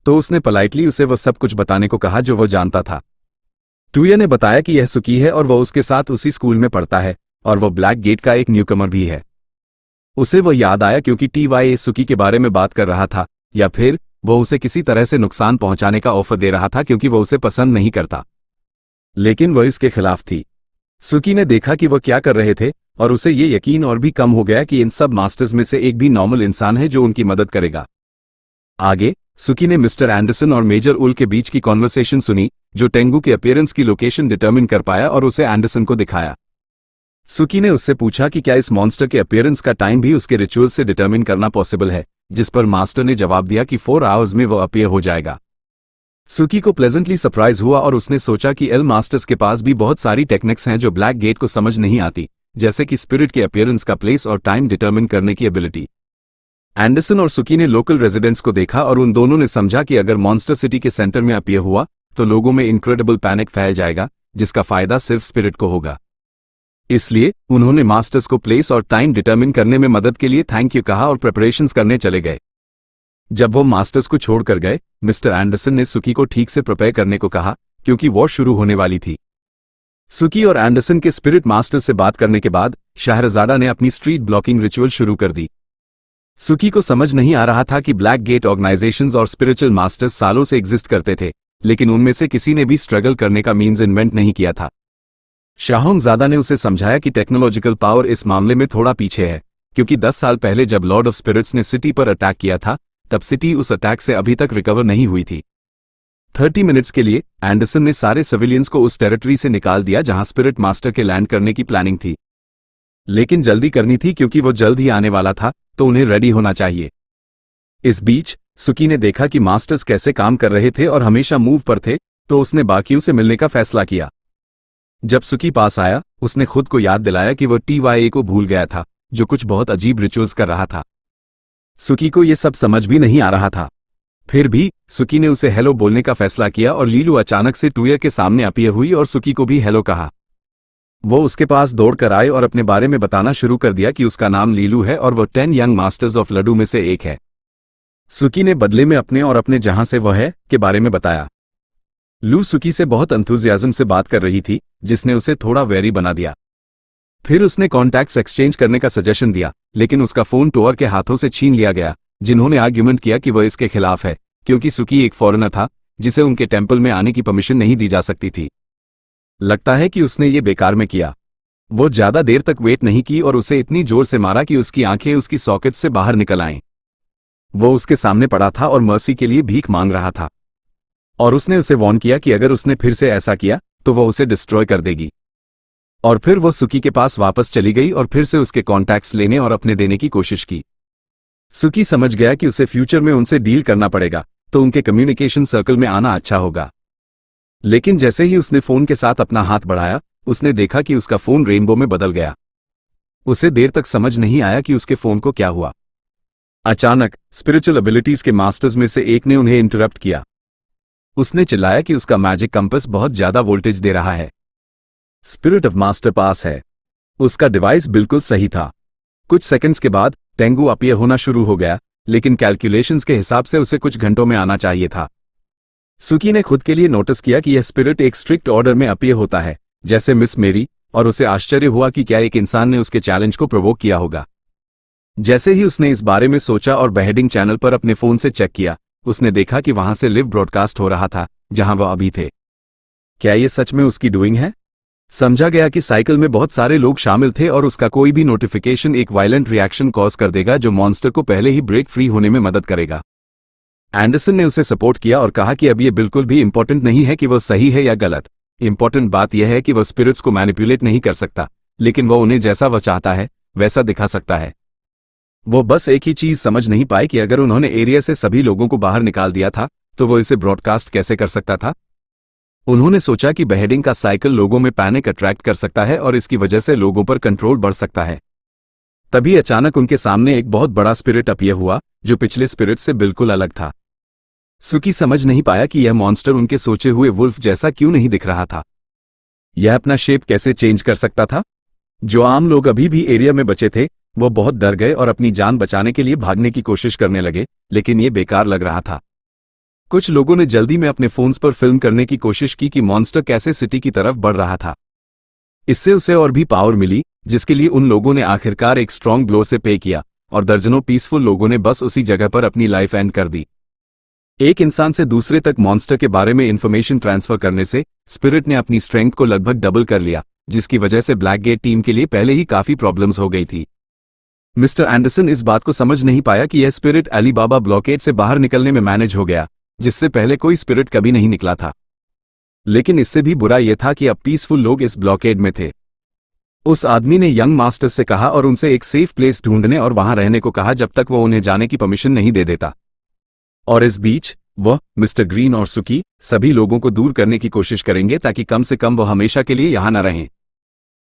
तो उसने पोलाइटली उसे वह सब कुछ बताने को कहा जो वह जानता था। टूया ने बताया कि यह सुकी है और वह उसके साथ उसी स्कूल में पढ़ता है और वह ब्लैक गेट का एक न्यूकमर भी है। उसे वह याद आया क्योंकि टीवाई सुकी के बारे में बात कर रहा था, या फिर वह उसे किसी तरह से नुकसान पहुंचाने का ऑफर दे रहा था क्योंकि वह उसे पसंद नहीं करता, लेकिन वह इसके खिलाफ थी। सुकी ने देखा कि वह क्या कर रहे थे और उसे ये यकीन और भी कम हो गया कि इन सब मास्टर्स में से एक भी नॉर्मल इंसान है जो उनकी मदद करेगा। आगे सुकी ने मिस्टर एंडरसन और मेजर उल के बीच की कॉन्वर्सेशन सुनी, जो टेंगू के अपीयरेंस की लोकेशन डिटरमिन कर पाया और उसे एंडरसन को दिखाया। सुकी ने उससे पूछा कि क्या इस मॉन्स्टर के अपीयरेंस का टाइम भी उसके रिचुअल से डिटरमिन करना पॉसिबल है, जिस पर मास्टर ने जवाब दिया कि 4 आवर्स में वह अपीयर हो जाएगा। सुकी को प्लेजेंटली सरप्राइज हुआ और उसने सोचा कि एल मास्टर्स के पास भी बहुत सारी टेक्निक्स हैं जो ब्लैक गेट को समझ नहीं आती, जैसे कि स्पिरिट के अपीयरेंस का प्लेस और टाइम डिटरमिन करने की एबिलिटी। एंडरसन और सुकी ने लोकल रेजिडेंट्स को देखा और उन दोनों ने समझा कि अगर मॉन्स्टर सिटी के सेंटर में अपीयर हुआ तो लोगों में इनक्रेडिबल पैनिक फैल जाएगा, जिसका फायदा सिर्फ स्पिरिट को होगा। इसलिए उन्होंने मास्टर्स को प्लेस और टाइम डिटरमिन करने में मदद के लिए थैंक यू कहा और प्रिपरेशंस करने चले गए। जब वो मास्टर्स को छोड़कर गए, मिस्टर एंडरसन ने सुकी को ठीक से प्रिपेयर करने को कहा क्योंकि वॉर शुरू होने वाली थी। सुकी और एंडरसन के स्पिरिट मास्टर से बात करने के बाद शहरजादा ने अपनी स्ट्रीट ब्लॉकिंग रिचुअल शुरू कर दी। सुकी को समझ नहीं आ रहा था कि ब्लैक गेट ऑर्गेनाइजेशंस और स्पिरिचुअल मास्टर्स सालों से एग्जिस्ट करते थे, लेकिन उनमें से किसी ने भी स्ट्रगल करने का मीन्स इन्वेंट नहीं किया था। शाहोंगजादा ने उसे समझाया कि टेक्नोलॉजिकल पावर इस मामले में थोड़ा पीछे है, क्योंकि 10 साल पहले जब लॉर्ड ऑफ स्पिरिट्स ने सिटी पर अटैक किया था तब सिटी उस अटैक से अभी तक रिकवर नहीं हुई थी। 30 मिनट्स के लिए एंडरसन ने सारे सिविलियंस को उस टेरिटरी से निकाल दिया जहां स्पिरिट मास्टर के लैंड करने की प्लानिंग थी, लेकिन जल्दी करनी थी क्योंकि वो जल्द ही आने वाला था, तो उन्हें रेडी होना चाहिए। इस बीच सुकी ने देखा कि मास्टर्स कैसे काम कर रहे थे और हमेशा मूव पर थे, तो उसने बाकियों से मिलने का फैसला किया। जब सुकी पास आया, उसने खुद को याद दिलाया कि वो TYA को भूल गया था, जो कुछ बहुत अजीब रिचुअल्स कर रहा था। सुकी को यह सब समझ भी नहीं आ रहा था। फिर भी सुकी ने उसे हेलो बोलने का फैसला किया और लीलू अचानक से टूया के सामने अपीयर हुई और सुकी को भी हेलो कहा। वो उसके पास दौड़कर आए और अपने बारे में बताना शुरू कर दिया कि उसका नाम लीलू है और वो 10 यंग मास्टर्स ऑफ लड्डू में से एक है। सुकी ने बदले में अपने और अपने जहां से वह है के बारे में बताया। लू सुकी से बहुत एंथुसियाज्म से बात कर रही थी, जिसने उसे थोड़ा वेरी बना दिया। फिर उसने कॉन्टैक्ट्स एक्सचेंज करने का सजेशन दिया, लेकिन उसका फोन टोअर के हाथों से छीन लिया गया, जिन्होंने आर्ग्यूमेंट किया कि वह इसके खिलाफ है, क्योंकि सुकी एक फॉरेनर था जिसे उनके टेंपल में आने की परमिशन नहीं दी जा सकती थी। लगता है कि उसने ये बेकार में किया। वो ज्यादा देर तक वेट नहीं की और उसे इतनी जोर से मारा कि उसकी आंखें उसकी सॉकेट से बाहर निकल आईं। वो उसके सामने पड़ा था और मर्सी के लिए भीख मांग रहा था, और उसने उसे वार्न किया कि अगर उसने फिर से ऐसा किया तो वो उसे डिस्ट्रॉय कर देगी। और फिर वो सुकी के पास वापस चली गई और फिर से उसके कॉन्टैक्ट्स लेने और अपने देने की कोशिश की। सुकी समझ गया कि उसे फ्यूचर में उनसे डील करना पड़ेगा, तो उनके कम्युनिकेशन सर्कल में आना अच्छा होगा। लेकिन जैसे ही उसने फोन के साथ अपना हाथ बढ़ाया, उसने देखा कि उसका फोन रेनबो में बदल गया। उसे देर तक समझ नहीं आया कि उसके फोन को क्या हुआ। अचानक स्पिरिचुअल एबिलिटीज के मास्टर्स में से एक ने उन्हें इंटरप्ट किया। उसने चिल्लाया कि उसका मैजिक कंपास बहुत ज्यादा वोल्टेज दे रहा है। स्पिरिट ऑफ मास्टर पास है। उसका डिवाइस बिल्कुल सही था। कुछ सेकंड्स के बाद टेंगू अपीयर होना शुरू हो गया, लेकिन कैलकुलेशंस के हिसाब से उसे कुछ घंटों में आना चाहिए था। सुकी ने खुद के लिए नोटिस किया कि यह स्पिरिट एक स्ट्रिक्ट ऑर्डर में अपीयर होता है, जैसे मिस मेरी, और उसे आश्चर्य हुआ कि क्या एक इंसान ने उसके चैलेंज को प्रोवोक किया होगा। जैसे ही उसने इस बारे में सोचा और बेहेडिंग चैनल पर अपने फोन से चेक किया, उसने देखा कि वहां से लिव ब्रॉडकास्ट हो रहा था जहां वह अभी थे। क्या ये सच में उसकी डूइंग है? समझा गया कि साइकिल में बहुत सारे लोग शामिल थे और उसका कोई भी नोटिफिकेशन एक वायलेंट रिएक्शन कॉज कर देगा जो मॉन्स्टर को पहले ही ब्रेक फ्री होने में मदद करेगा। एंडरसन ने उसे सपोर्ट किया और कहा कि अब यह बिल्कुल भी इंपॉर्टेंट नहीं है कि वह सही है या गलत। इंपॉर्टेंट बात यह है कि वह स्पिरिट्स को मैनिपुलेट नहीं कर सकता, लेकिन वह उन्हें जैसा वह चाहता है वैसा दिखा सकता है। वो बस एक ही चीज समझ नहीं पाए कि अगर उन्होंने एरिया से सभी लोगों को बाहर निकाल दिया था तो वो इसे ब्रॉडकास्ट कैसे कर सकता था। उन्होंने सोचा कि बेहेडिंग का साइकिल लोगों में पैनिक अट्रैक्ट कर सकता है और इसकी वजह से लोगों पर कंट्रोल बढ़ सकता है। तभी अचानक उनके सामने एक बहुत बड़ा स्पिरिट अपीयर हुआ जो पिछले स्पिरिट से बिल्कुल अलग था। सुकी समझ नहीं पाया कि यह मॉन्स्टर उनके सोचे हुए वुल्फ जैसा क्यों नहीं दिख रहा था। यह अपना शेप कैसे चेंज कर सकता था? जो आम लोग अभी भी एरिया में बचे थे वो बहुत डर गए और अपनी जान बचाने के लिए भागने की कोशिश करने लगे, लेकिन ये बेकार लग रहा था। कुछ लोगों ने जल्दी में अपने फोन्स पर फिल्म करने की कोशिश की कि मॉन्स्टर कैसे सिटी की तरफ बढ़ रहा था। इससे उसे और भी पावर मिली, जिसके लिए उन लोगों ने आखिरकार एक स्ट्रॉन्ग ब्लो से पे किया और दर्जनों पीसफुल लोगों ने बस उसी जगह पर अपनी लाइफ एंड कर दी। एक इंसान से दूसरे तक मॉन्स्टर के बारे में इंफॉर्मेशन ट्रांसफर करने से स्पिरिट ने अपनी स्ट्रेंथ को लगभग डबल कर लिया, जिसकी वजह से ब्लैक गेट टीम के लिए पहले ही काफी प्रॉब्लम्स हो गई थी। मिस्टर एंडरसन इस बात को समझ नहीं पाया कि यह स्पिरिट अलीबाबा ब्लॉकेड से बाहर निकलने में मैनेज हो गया, जिससे पहले कोई स्पिरिट कभी नहीं निकला था। लेकिन इससे भी बुरा यह था कि अब पीसफुल लोग इस ब्लॉकेड में थे। उस आदमी ने यंग मास्टर्स से कहा और उनसे एक सेफ प्लेस ढूंढने और वहां रहने को कहा जब तक वो उन्हें जाने की परमिशन नहीं दे देता। और इस बीच वह, मिस्टर ग्रीन और सुकी सभी लोगों को दूर करने की कोशिश करेंगे ताकि कम से कम वो हमेशा के लिए यहां न रहें।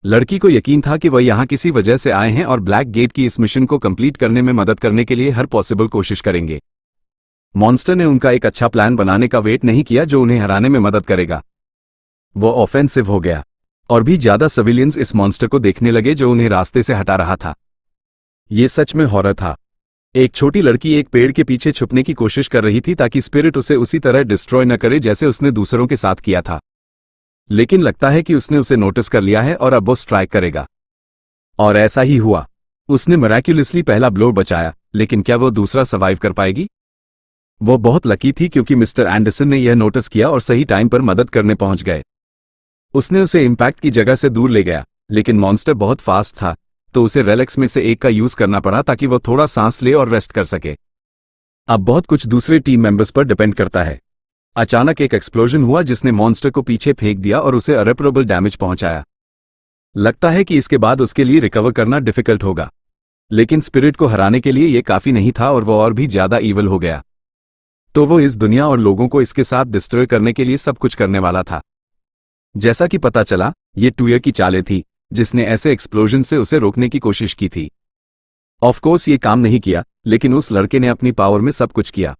लड़की को यकीन था कि वह यहां किसी वजह से आए हैं और ब्लैक गेट की इस मिशन को कंप्लीट करने में मदद करने के लिए हर पॉसिबल कोशिश करेंगे। मॉन्स्टर ने उनका एक अच्छा प्लान बनाने का वेट नहीं किया जो उन्हें हराने में मदद करेगा। वो ऑफेंसिव हो गया और भी ज्यादा सिविलियंस इस मॉन्स्टर को देखने लगे जो उन्हें रास्ते से हटा रहा था। ये सच में हॉरर था। एक छोटी लड़की एक पेड़ के पीछे छुपने की कोशिश कर रही थी ताकि स्पिरिट उसे उसी तरह डिस्ट्रॉय न करे जैसे उसने दूसरों के साथ किया था। लेकिन लगता है कि उसने उसे नोटिस कर लिया है और अब वो स्ट्राइक करेगा। और ऐसा ही हुआ। उसने मिरेक्युलसली पहला ब्लो बचाया, लेकिन क्या वो दूसरा सर्वाइव कर पाएगी? वो बहुत लकी थी क्योंकि मिस्टर एंडरसन ने यह नोटिस किया और सही टाइम पर मदद करने पहुंच गए। उसने उसे इंपैक्ट की जगह से दूर ले गया, लेकिन मॉन्स्टर बहुत फास्ट था, तो उसे रेलिक्स में से एक का यूज करना पड़ा ताकि वो थोड़ा सांस ले और रेस्ट कर सके। अब बहुत कुछ दूसरे टीम मेंबर्स पर डिपेंड करता है। अचानक एक एक्सप्लोजन हुआ जिसने मॉन्स्टर को पीछे फेंक दिया और उसे इरेपरेबल डैमेज पहुंचाया। लगता है कि इसके बाद उसके लिए रिकवर करना डिफिकल्ट होगा, लेकिन स्पिरिट को हराने के लिए यह काफी नहीं था और वो और भी ज्यादा ईवल हो गया। तो वो इस दुनिया और लोगों को इसके साथ डिस्ट्रॉय करने के लिए सब कुछ करने वाला था। जैसा कि पता चला, ये टूयर की चालें थी जिसने ऐसे एक्सप्लोजन से उसे रोकने की कोशिश की थी। ऑफ कोर्स ये काम नहीं किया, लेकिन उस लड़के ने अपनी पावर में सब कुछ किया।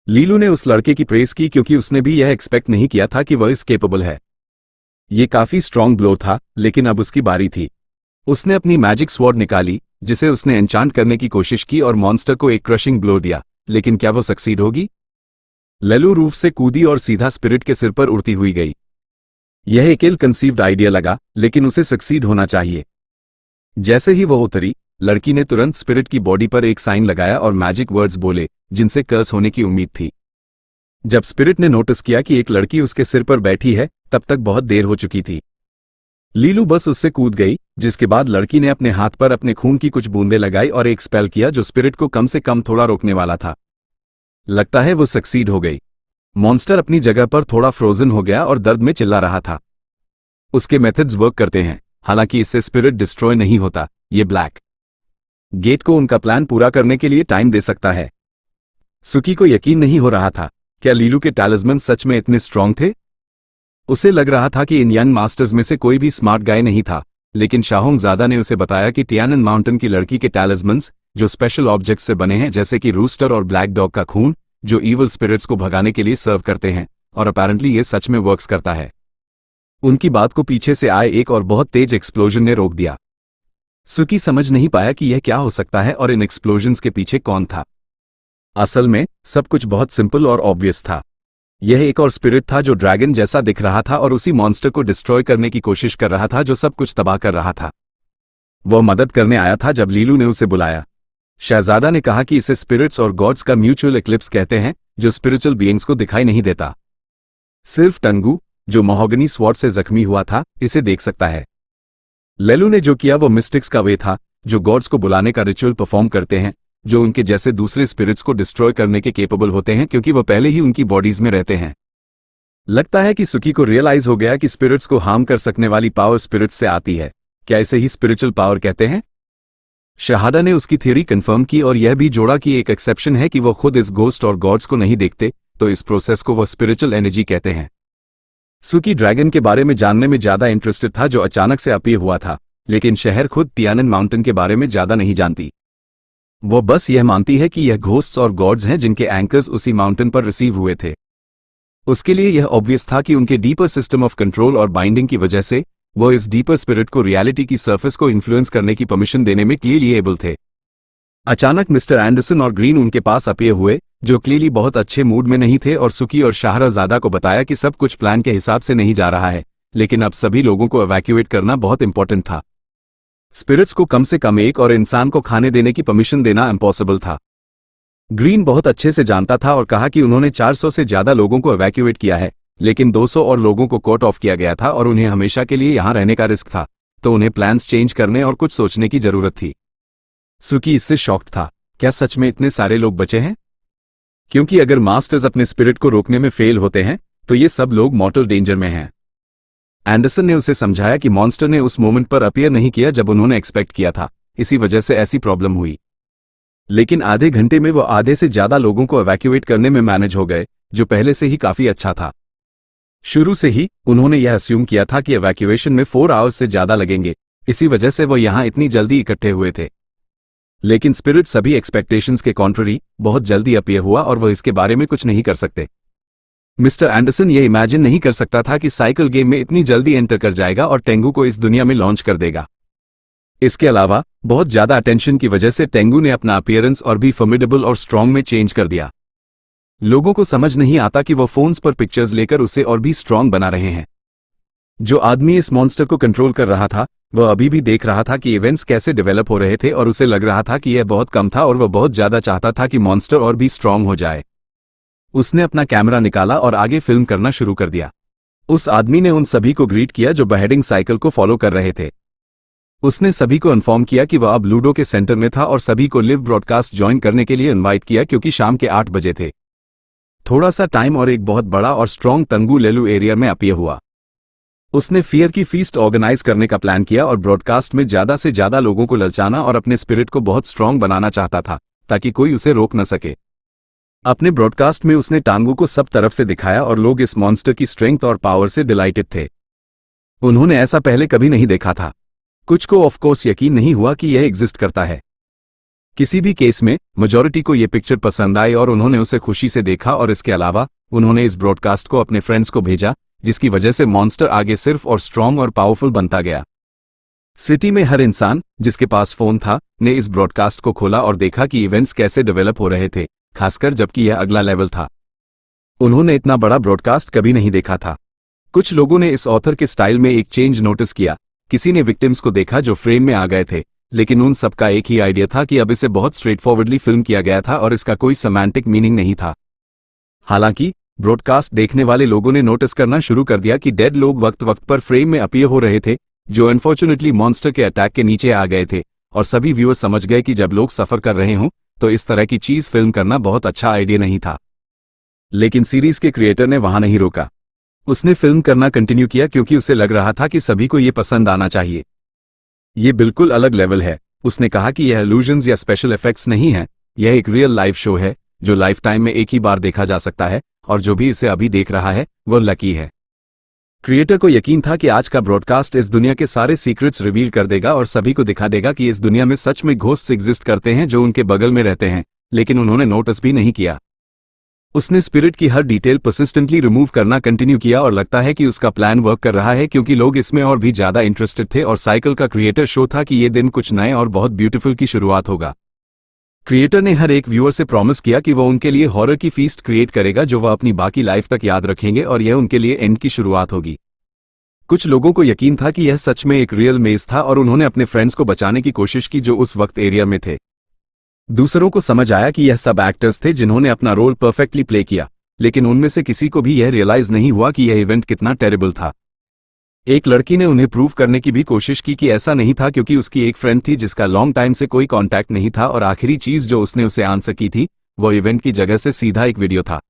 लीलू ने उस लड़के की प्रेस की क्योंकि उसने भी यह एक्सपेक्ट नहीं किया था कि वह इस केपेबल है। ये काफी स्ट्रॉन्ग ब्लो था, लेकिन अब उसकी बारी थी। उसने अपनी मैजिक स्वॉर्ड निकाली जिसे उसने एन्चांट करने की कोशिश की और मॉन्स्टर को एक क्रशिंग ब्लो दिया, लेकिन क्या वो सक्सीड होगी? लेलू रूफ से कूदी और सीधा स्पिरिट के सिर पर उड़ती हुई गई। यह एक इल कंसीव्ड आइडिया लगा, लेकिन उसे सक्सीड होना चाहिए। जैसे ही वह उतरी, लड़की ने तुरंत स्पिरिट की बॉडी पर एक साइन लगाया और मैजिक वर्ड्स बोले जिनसे कर्स होने की उम्मीद थी। जब स्पिरिट ने नोटिस किया कि एक लड़की उसके सिर पर बैठी है, तब तक बहुत देर हो चुकी थी। लीलू बस उससे कूद गई, जिसके बाद लड़की ने अपने हाथ पर अपने खून की कुछ बूंदें लगाई और एक स्पेल किया जो स्पिरिट को कम से कम थोड़ा रोकने वाला था। लगता है वो सक्सीड हो गई। मॉन्स्टर अपनी जगह पर थोड़ा फ्रोजन हो गया और दर्द में चिल्ला रहा था। उसके मेथड्स वर्क करते हैं, हालांकि इससे स्पिरिट डिस्ट्रॉय नहीं होता। ये ब्लैक गेट को उनका प्लान पूरा करने के लिए टाइम दे सकता है। सुकी को यकीन नहीं हो रहा था, क्या लीलू के टैलिस्मन सच में इतने स्ट्रांग थे? उसे लग रहा था कि इन यंग मास्टर्स में से कोई भी स्मार्ट गाय नहीं था, लेकिन शाहोंगज़ादा ने उसे बताया कि टियानन माउंटेन की लड़की के टैलिस्मन्स, जो स्पेशल ऑब्जेक्ट्स से बने हैं जैसे कि रूस्टर और ब्लैक डॉग का खून, जो ईवल स्पिरिट्स को भगाने के लिए सर्व करते हैं, और अपैरेंटली ये सच में वर्क्स करता है। उनकी बात को पीछे से आए एक और बहुत तेज एक्सप्लोजन ने रोक दिया। सुकी समझ नहीं पाया कि यह क्या हो सकता है और इन एक्सप्लोजन्स के पीछे कौन था। असल में सब कुछ बहुत सिंपल और ऑब्वियस था। यह एक और स्पिरिट था जो ड्रैगन जैसा दिख रहा था और उसी मॉन्स्टर को डिस्ट्रॉय करने की कोशिश कर रहा था जो सब कुछ तबाह कर रहा था। वह मदद करने आया था जब लीलू ने उसे बुलाया। शहजादा ने कहा कि इसे स्पिरिट्स और गॉड्स का म्यूचुअल एक्लिप्स कहते हैं, जो स्पिरिचुअल बीइंग्स को दिखाई नहीं देता। सिर्फ टंगू, जो महोगनी स्वॉर्ड से जख्मी हुआ था, इसे देख सकता है। लेलू ने जो किया वो मिस्टिक्स का वे था, जो गॉड्स को बुलाने का रिचुअल परफॉर्म करते हैं, जो उनके जैसे दूसरे स्पिरिट्स को डिस्ट्रॉय करने के केपेबल होते हैं क्योंकि वो पहले ही उनकी बॉडीज में रहते हैं। लगता है कि सुकी को रियलाइज हो गया कि स्पिरिट्स को हार्म कर सकने वाली पावर स्पिरिट्स से आती है। क्या इसे ही स्पिरिचुअल पावर कहते हैं? शहादा ने उसकी थ्योरी कंफर्म की और यह भी जोड़ा कि एक एक्सेप्शन है कि वो खुद इस गोस्ट और गॉड्स को नहीं देखते, तो इस प्रोसेस को वो स्पिरिचुअल एनर्जी कहते हैं। सुकी ड्रैगन के बारे में जानने में ज्यादा इंटरेस्टेड था जो अचानक से अपीयर हुआ था, लेकिन शहर खुद टियानन माउंटेन के बारे में ज्यादा नहीं जानती। वो बस यह मानती है कि यह घोस्ट्स और गॉड्स हैं जिनके एंकर्स उसी माउंटेन पर रिसीव हुए थे। उसके लिए यह ऑब्वियस था कि उनके डीपर सिस्टम ऑफ कंट्रोल और बाइंडिंग की वजह से वो इस डीपर स्पिरिट को रियलिटी की सरफेस को इन्फ्लुएंस करने की परमिशन देने में क्लियरली एबल थे। अचानक मिस्टर एंडरसन और ग्रीन उनके पास अपीयर हुए, जो क्लियरली बहुत अच्छे मूड में नहीं थे, और सुकी और शाहरज़ादा को बताया कि सब कुछ प्लान के हिसाब से नहीं जा रहा है, लेकिन अब सभी लोगों को एवैक्यूएट करना बहुत इंपॉर्टेंट था। स्पिरिट्स को कम से कम एक और इंसान को खाने देने की परमिशन देना इम्पॉसिबल था। ग्रीन बहुत अच्छे से जानता था और कहा कि उन्होंने 400 से ज्यादा लोगों को एवैक्यूएट किया है, लेकिन 200 और लोगों को कट ऑफ किया गया था और उन्हें हमेशा के लिए यहां रहने का रिस्क था, तो उन्हें प्लान्स चेंज करने और कुछ सोचने की जरूरत थी। सुकी इससे शॉक्ड था। क्या सच में इतने सारे लोग बचे हैं? क्योंकि अगर मास्टर्स अपने स्पिरिट को रोकने में फेल होते हैं, तो ये सब लोग मॉर्टल डेंजर में हैं। एंडरसन ने उसे समझाया कि मॉन्स्टर ने उस मोमेंट पर अपीयर नहीं किया जब उन्होंने एक्सपेक्ट किया था, इसी वजह से ऐसी प्रॉब्लम हुई। लेकिन आधे घंटे में वो आधे से ज्यादा लोगों को एवैक्यूएट करने में मैनेज हो गए, जो पहले से ही काफी अच्छा था। शुरू से ही उन्होंने यह अस्यूम किया था कि एवैक्यूएशन में 4 आवर्स से ज्यादा लगेंगे, इसी वजह से वो यहां इतनी जल्दी इकट्ठे हुए थे। लेकिन स्पिरिट सभी एक्सपेक्टेशंस के कॉन्ट्ररी बहुत जल्दी अपीयर हुआ और वह इसके बारे में कुछ नहीं कर सकते। मिस्टर एंडरसन ये इमेजिन नहीं कर सकता था कि साइकिल गेम में इतनी जल्दी एंटर कर जाएगा और टेंगू को इस दुनिया में लॉन्च कर देगा। इसके अलावा बहुत ज्यादा अटेंशन की वजह से टेंगू ने अपना अपीयरेंस और भी फॉर्मिडेबल और स्ट्रॉन्ग में चेंज कर दिया। लोगों को समझ नहीं आता कि वो फोन्स पर पिक्चर्स लेकर उसे और भी स्ट्रॉन्ग बना रहे हैं। जो आदमी इस मॉन्स्टर को कंट्रोल कर रहा था, वह अभी भी देख रहा था कि इवेंट्स कैसे डेवलप हो रहे थे और उसे लग रहा था कि यह बहुत कम था और वह बहुत ज्यादा चाहता था कि मॉन्स्टर और भी स्ट्रॉन्ग हो जाए। उसने अपना कैमरा निकाला और आगे फिल्म करना शुरू कर दिया। उस आदमी ने उन सभी को ग्रीट किया जो बहेडिंग साइकिल को फॉलो कर रहे थे। उसने सभी को इन्फॉर्म किया कि वह अब लूडो के सेंटर में था और सभी को लिव ब्रॉडकास्ट ज्वाइन करने के लिए इनवाइट किया क्योंकि शाम के 8 बजे थे। थोड़ा सा टाइम और एक बहुत बड़ा और स्ट्रॉन्ग तंगू लेलू एरिया में अपीयर हुआ। उसने फियर की फीस्ट ऑर्गेनाइज करने का प्लान किया और ब्रॉडकास्ट में ज्यादा से ज्यादा लोगों को ललचाना और अपने स्पिरिट को बहुत स्ट्रॉन्ग बनाना चाहता था ताकि कोई उसे रोक न सके। अपने ब्रॉडकास्ट में उसने टांगू को सब तरफ से दिखाया और लोग इस मॉन्स्टर की स्ट्रेंथ और पावर से डिलाइटेड थे। उन्होंने ऐसा पहले कभी नहीं देखा था। कुछ को ऑफ कोर्स यकीन नहीं हुआ कि यह एग्जिस्ट करता है। किसी भी केस में मेजॉरिटी को यह पिक्चर पसंद आई और उन्होंने उसे खुशी से देखा और इसके अलावा उन्होंने इस ब्रॉडकास्ट को अपने फ्रेंड्स को भेजा, जिसकी वजह से मॉन्स्टर आगे सिर्फ और स्ट्रॉन्ग और पावरफुल बनता गया। सिटी में हर इंसान जिसके पास फोन था ने इस ब्रॉडकास्ट को खोला और देखा कि इवेंट्स कैसे डेवलप हो रहे थे, खासकर जबकि यह अगला लेवल था। उन्होंने इतना बड़ा ब्रॉडकास्ट कभी नहीं देखा था। कुछ लोगों ने इस ऑथर के स्टाइल में एक चेंज नोटिस किया। किसी ने विक्टिम्स को देखा जो फ्रेम में आ गए थे, लेकिन उन सबका एक ही आइडिया था कि अब इसे बहुत स्ट्रेट फॉरवर्डली फिल्म किया गया था और इसका कोई सेमांटिक मीनिंग नहीं था। हालांकि ब्रॉडकास्ट देखने वाले लोगों ने नोटिस करना शुरू कर दिया कि डेड लोग वक्त वक्त पर फ्रेम में अपीयर हो रहे थे, जो अनफॉर्चुनेटली मॉन्स्टर के अटैक के नीचे आ गए थे, और सभी व्यूअर समझ गए कि जब लोग सफर कर रहे हों तो इस तरह की चीज फिल्म करना बहुत अच्छा आइडिया नहीं था। लेकिन सीरीज के क्रिएटर ने वहां नहीं रोका। उसने फिल्म करना कंटिन्यू किया क्योंकि उसे लग रहा था कि सभी को ये पसंद आना चाहिए। ये बिल्कुल अलग लेवल है। उसने कहा कि यह इल्यूजन्स या स्पेशल इफेक्ट्स नहीं है, यह एक रियल लाइव शो है जो लाइफ टाइम में एक ही बार देखा जा सकता है, और जो भी इसे अभी देख रहा है वो लकी है। क्रिएटर को यकीन था कि आज का ब्रॉडकास्ट इस दुनिया के सारे सीक्रेट्स रिवील कर देगा और सभी को दिखा देगा कि इस दुनिया में सच में घोस्ट्स एग्जिस्ट करते हैं जो उनके बगल में रहते हैं, लेकिन उन्होंने नोटिस भी नहीं किया। उसने स्पिरिट की हर डिटेल परसिस्टेंटली रिमूव करना कंटिन्यू किया और लगता है कि उसका प्लान वर्क कर रहा है क्योंकि लोग इसमें और भी ज्यादा इंटरेस्टेड थे और साइकिल का क्रिएटर शो था कि ये दिन कुछ नए और बहुत ब्यूटीफुल की शुरुआत होगा। क्रिएटर ने हर एक व्यूअर से प्रॉमिस किया कि वो उनके लिए हॉरर की फीस्ट क्रिएट करेगा जो वह अपनी बाकी लाइफ तक याद रखेंगे और यह उनके लिए एंड की शुरुआत होगी। कुछ लोगों को यकीन था कि यह सच में एक रियल मेज था और उन्होंने अपने फ्रेंड्स को बचाने की कोशिश की जो उस वक्त एरिया में थे। दूसरों को समझ आया कि यह सब एक्टर्स थे जिन्होंने अपना रोल परफेक्टली प्ले किया, लेकिन उनमें से किसी को भी यह रियलाइज नहीं हुआ कि यह इवेंट कितना टेरिबल था। एक लड़की ने उन्हें प्रूव करने की भी कोशिश की कि ऐसा नहीं था क्योंकि उसकी एक फ्रेंड थी जिसका लॉन्ग टाइम से कोई कांटेक्ट नहीं था, और आखिरी चीज जो उसने उसे आंसर की थी वो इवेंट की जगह से सीधा एक वीडियो था।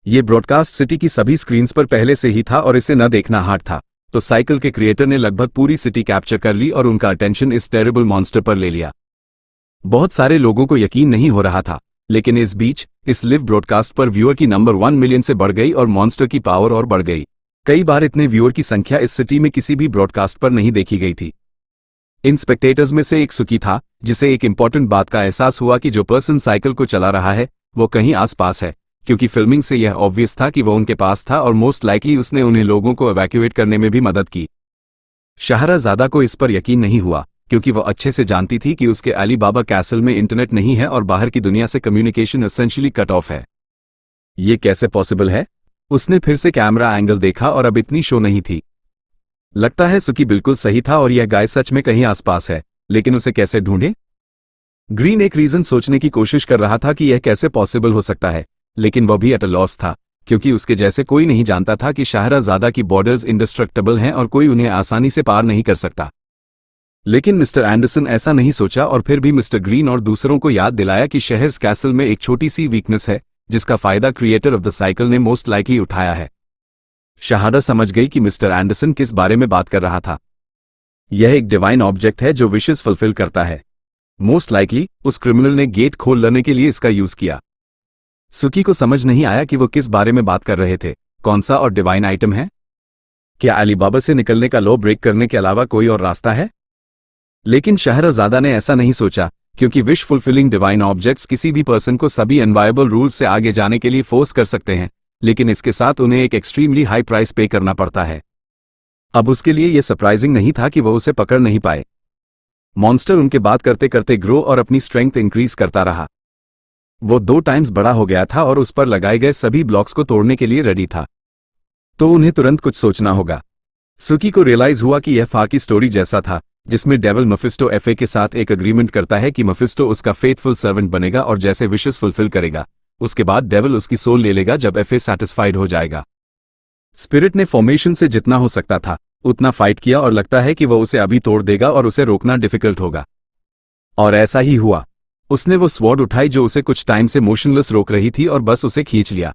ये ब्रॉडकास्ट सिटी की सभी स्क्रीन्स पर पहले से ही था और इसे न देखना हार्ड था, तो साइकिल के क्रिएटर ने लगभग पूरी सिटी कैप्चर कर ली और उनका अटेंशन इस टेरिबल मॉन्स्टर पर ले लिया। बहुत सारे लोगों को यकीन नहीं हो रहा था, लेकिन इस बीच इस लिव ब्रॉडकास्ट पर व्यूअर की नंबर 1 मिलियन से बढ़ गई और मॉन्स्टर की पावर और बढ़ गई। कई बार इतने व्यूअर की संख्या इस सिटी में किसी भी ब्रॉडकास्ट पर नहीं देखी गई थी। इन स्पेक्टेटर्स में से एक सुकी था, जिसे एक इंपॉर्टेंट बात का एहसास हुआ कि जो पर्सन साइकिल को चला रहा है वो कहीं आसपास है, क्योंकि फिल्मिंग से यह ऑब्वियस था कि वो उनके पास था और मोस्ट लाइकली उसने उन्हें लोगों को एवैक्यूएट करने में भी मदद की। शाहराज़ादा को इस पर यकीन नहीं हुआ क्योंकि वो अच्छे से जानती थी कि उसके अली बाबा कैसल में इंटरनेट नहीं है और बाहर की दुनिया से कम्युनिकेशन एसेंशियली कट ऑफ है। ये कैसे पॉसिबल है? उसने फिर से कैमरा एंगल देखा और अब इतनी शो नहीं थी। लगता है सुकी बिल्कुल सही था और यह गाय सच में कहीं आसपास है, लेकिन उसे कैसे ढूंढे? ग्रीन एक रीजन सोचने की कोशिश कर रहा था कि यह कैसे पॉसिबल हो सकता है, लेकिन वह भी एट अ लॉस था क्योंकि उसके जैसे कोई नहीं जानता था कि शाहराज़ादा की बॉर्डर्स इंडिस्ट्रक्टेबल हैं और कोई उन्हें आसानी से पार नहीं कर सकता। लेकिन मिस्टर एंडरसन ऐसा नहीं सोचा और फिर भी मिस्टर ग्रीन और दूसरों को याद दिलाया कि शहर्स कैसल में एक छोटी सी वीकनेस है जिसका फायदा क्रिएटर ऑफ द साइकिल ने मोस्ट लाइकली उठाया है। शाहदा समझ गई कि मिस्टर एंडरसन किस बारे में बात कर रहा था। यह एक डिवाइन ऑब्जेक्ट है जो विशेस फुलफिल करता है। मोस्ट लाइकली उस क्रिमिनल ने गेट खोल लेने के लिए इसका यूज किया। सुकी को समझ नहीं आया कि वो किस बारे में बात कर रहे थे, कौन सा और डिवाइन आइटम है। क्या अलीबाबा से निकलने का लॉ ब्रेक करने के अलावा कोई और रास्ता है? लेकिन शाहराज़ादा ने ऐसा नहीं सोचा क्योंकि विश फुलफिलिंग डिवाइन ऑब्जेक्ट्स किसी भी पर्सन को सभी अनवायबल रूल्स से आगे जाने के लिए फोर्स कर सकते हैं, लेकिन इसके साथ उन्हें एक एक्सट्रीमली हाई प्राइस पे करना पड़ता है। अब उसके लिए यह सरप्राइजिंग नहीं था कि वह उसे पकड़ नहीं पाए। मॉन्स्टर उनके बात करते करते ग्रो और अपनी स्ट्रेंथ इंक्रीज करता रहा। वो 2 टाइम्स बड़ा हो गया था और उस पर लगाए गए सभी ब्लॉक्स को तोड़ने के लिए रेडी था। तो उन्हें तुरंत कुछ सोचना होगा। सुकी को रियलाइज हुआ कि यह फा की स्टोरी जैसा था जिसमें डेविल मफिस्टो एफए के साथ एक अग्रीमेंट करता है कि मफिस्टो उसका फेथफुल सर्वेंट बनेगा और जैसे विशेस फुलफिल करेगा उसके बाद डेविल उसकी सोल ले लेगा जब एफए सैटिस्फाइड हो जाएगा। स्पिरिट ने फॉर्मेशन से जितना हो सकता था उतना फाइट किया और लगता है कि वह उसे अभी तोड़ देगा और उसे रोकना डिफिकल्ट होगा। और ऐसा ही हुआ। उसने वो स्वॉर्ड उठाई जो उसे कुछ टाइम से मोशनलेस रोक रही थी और बस उसे खींच लिया।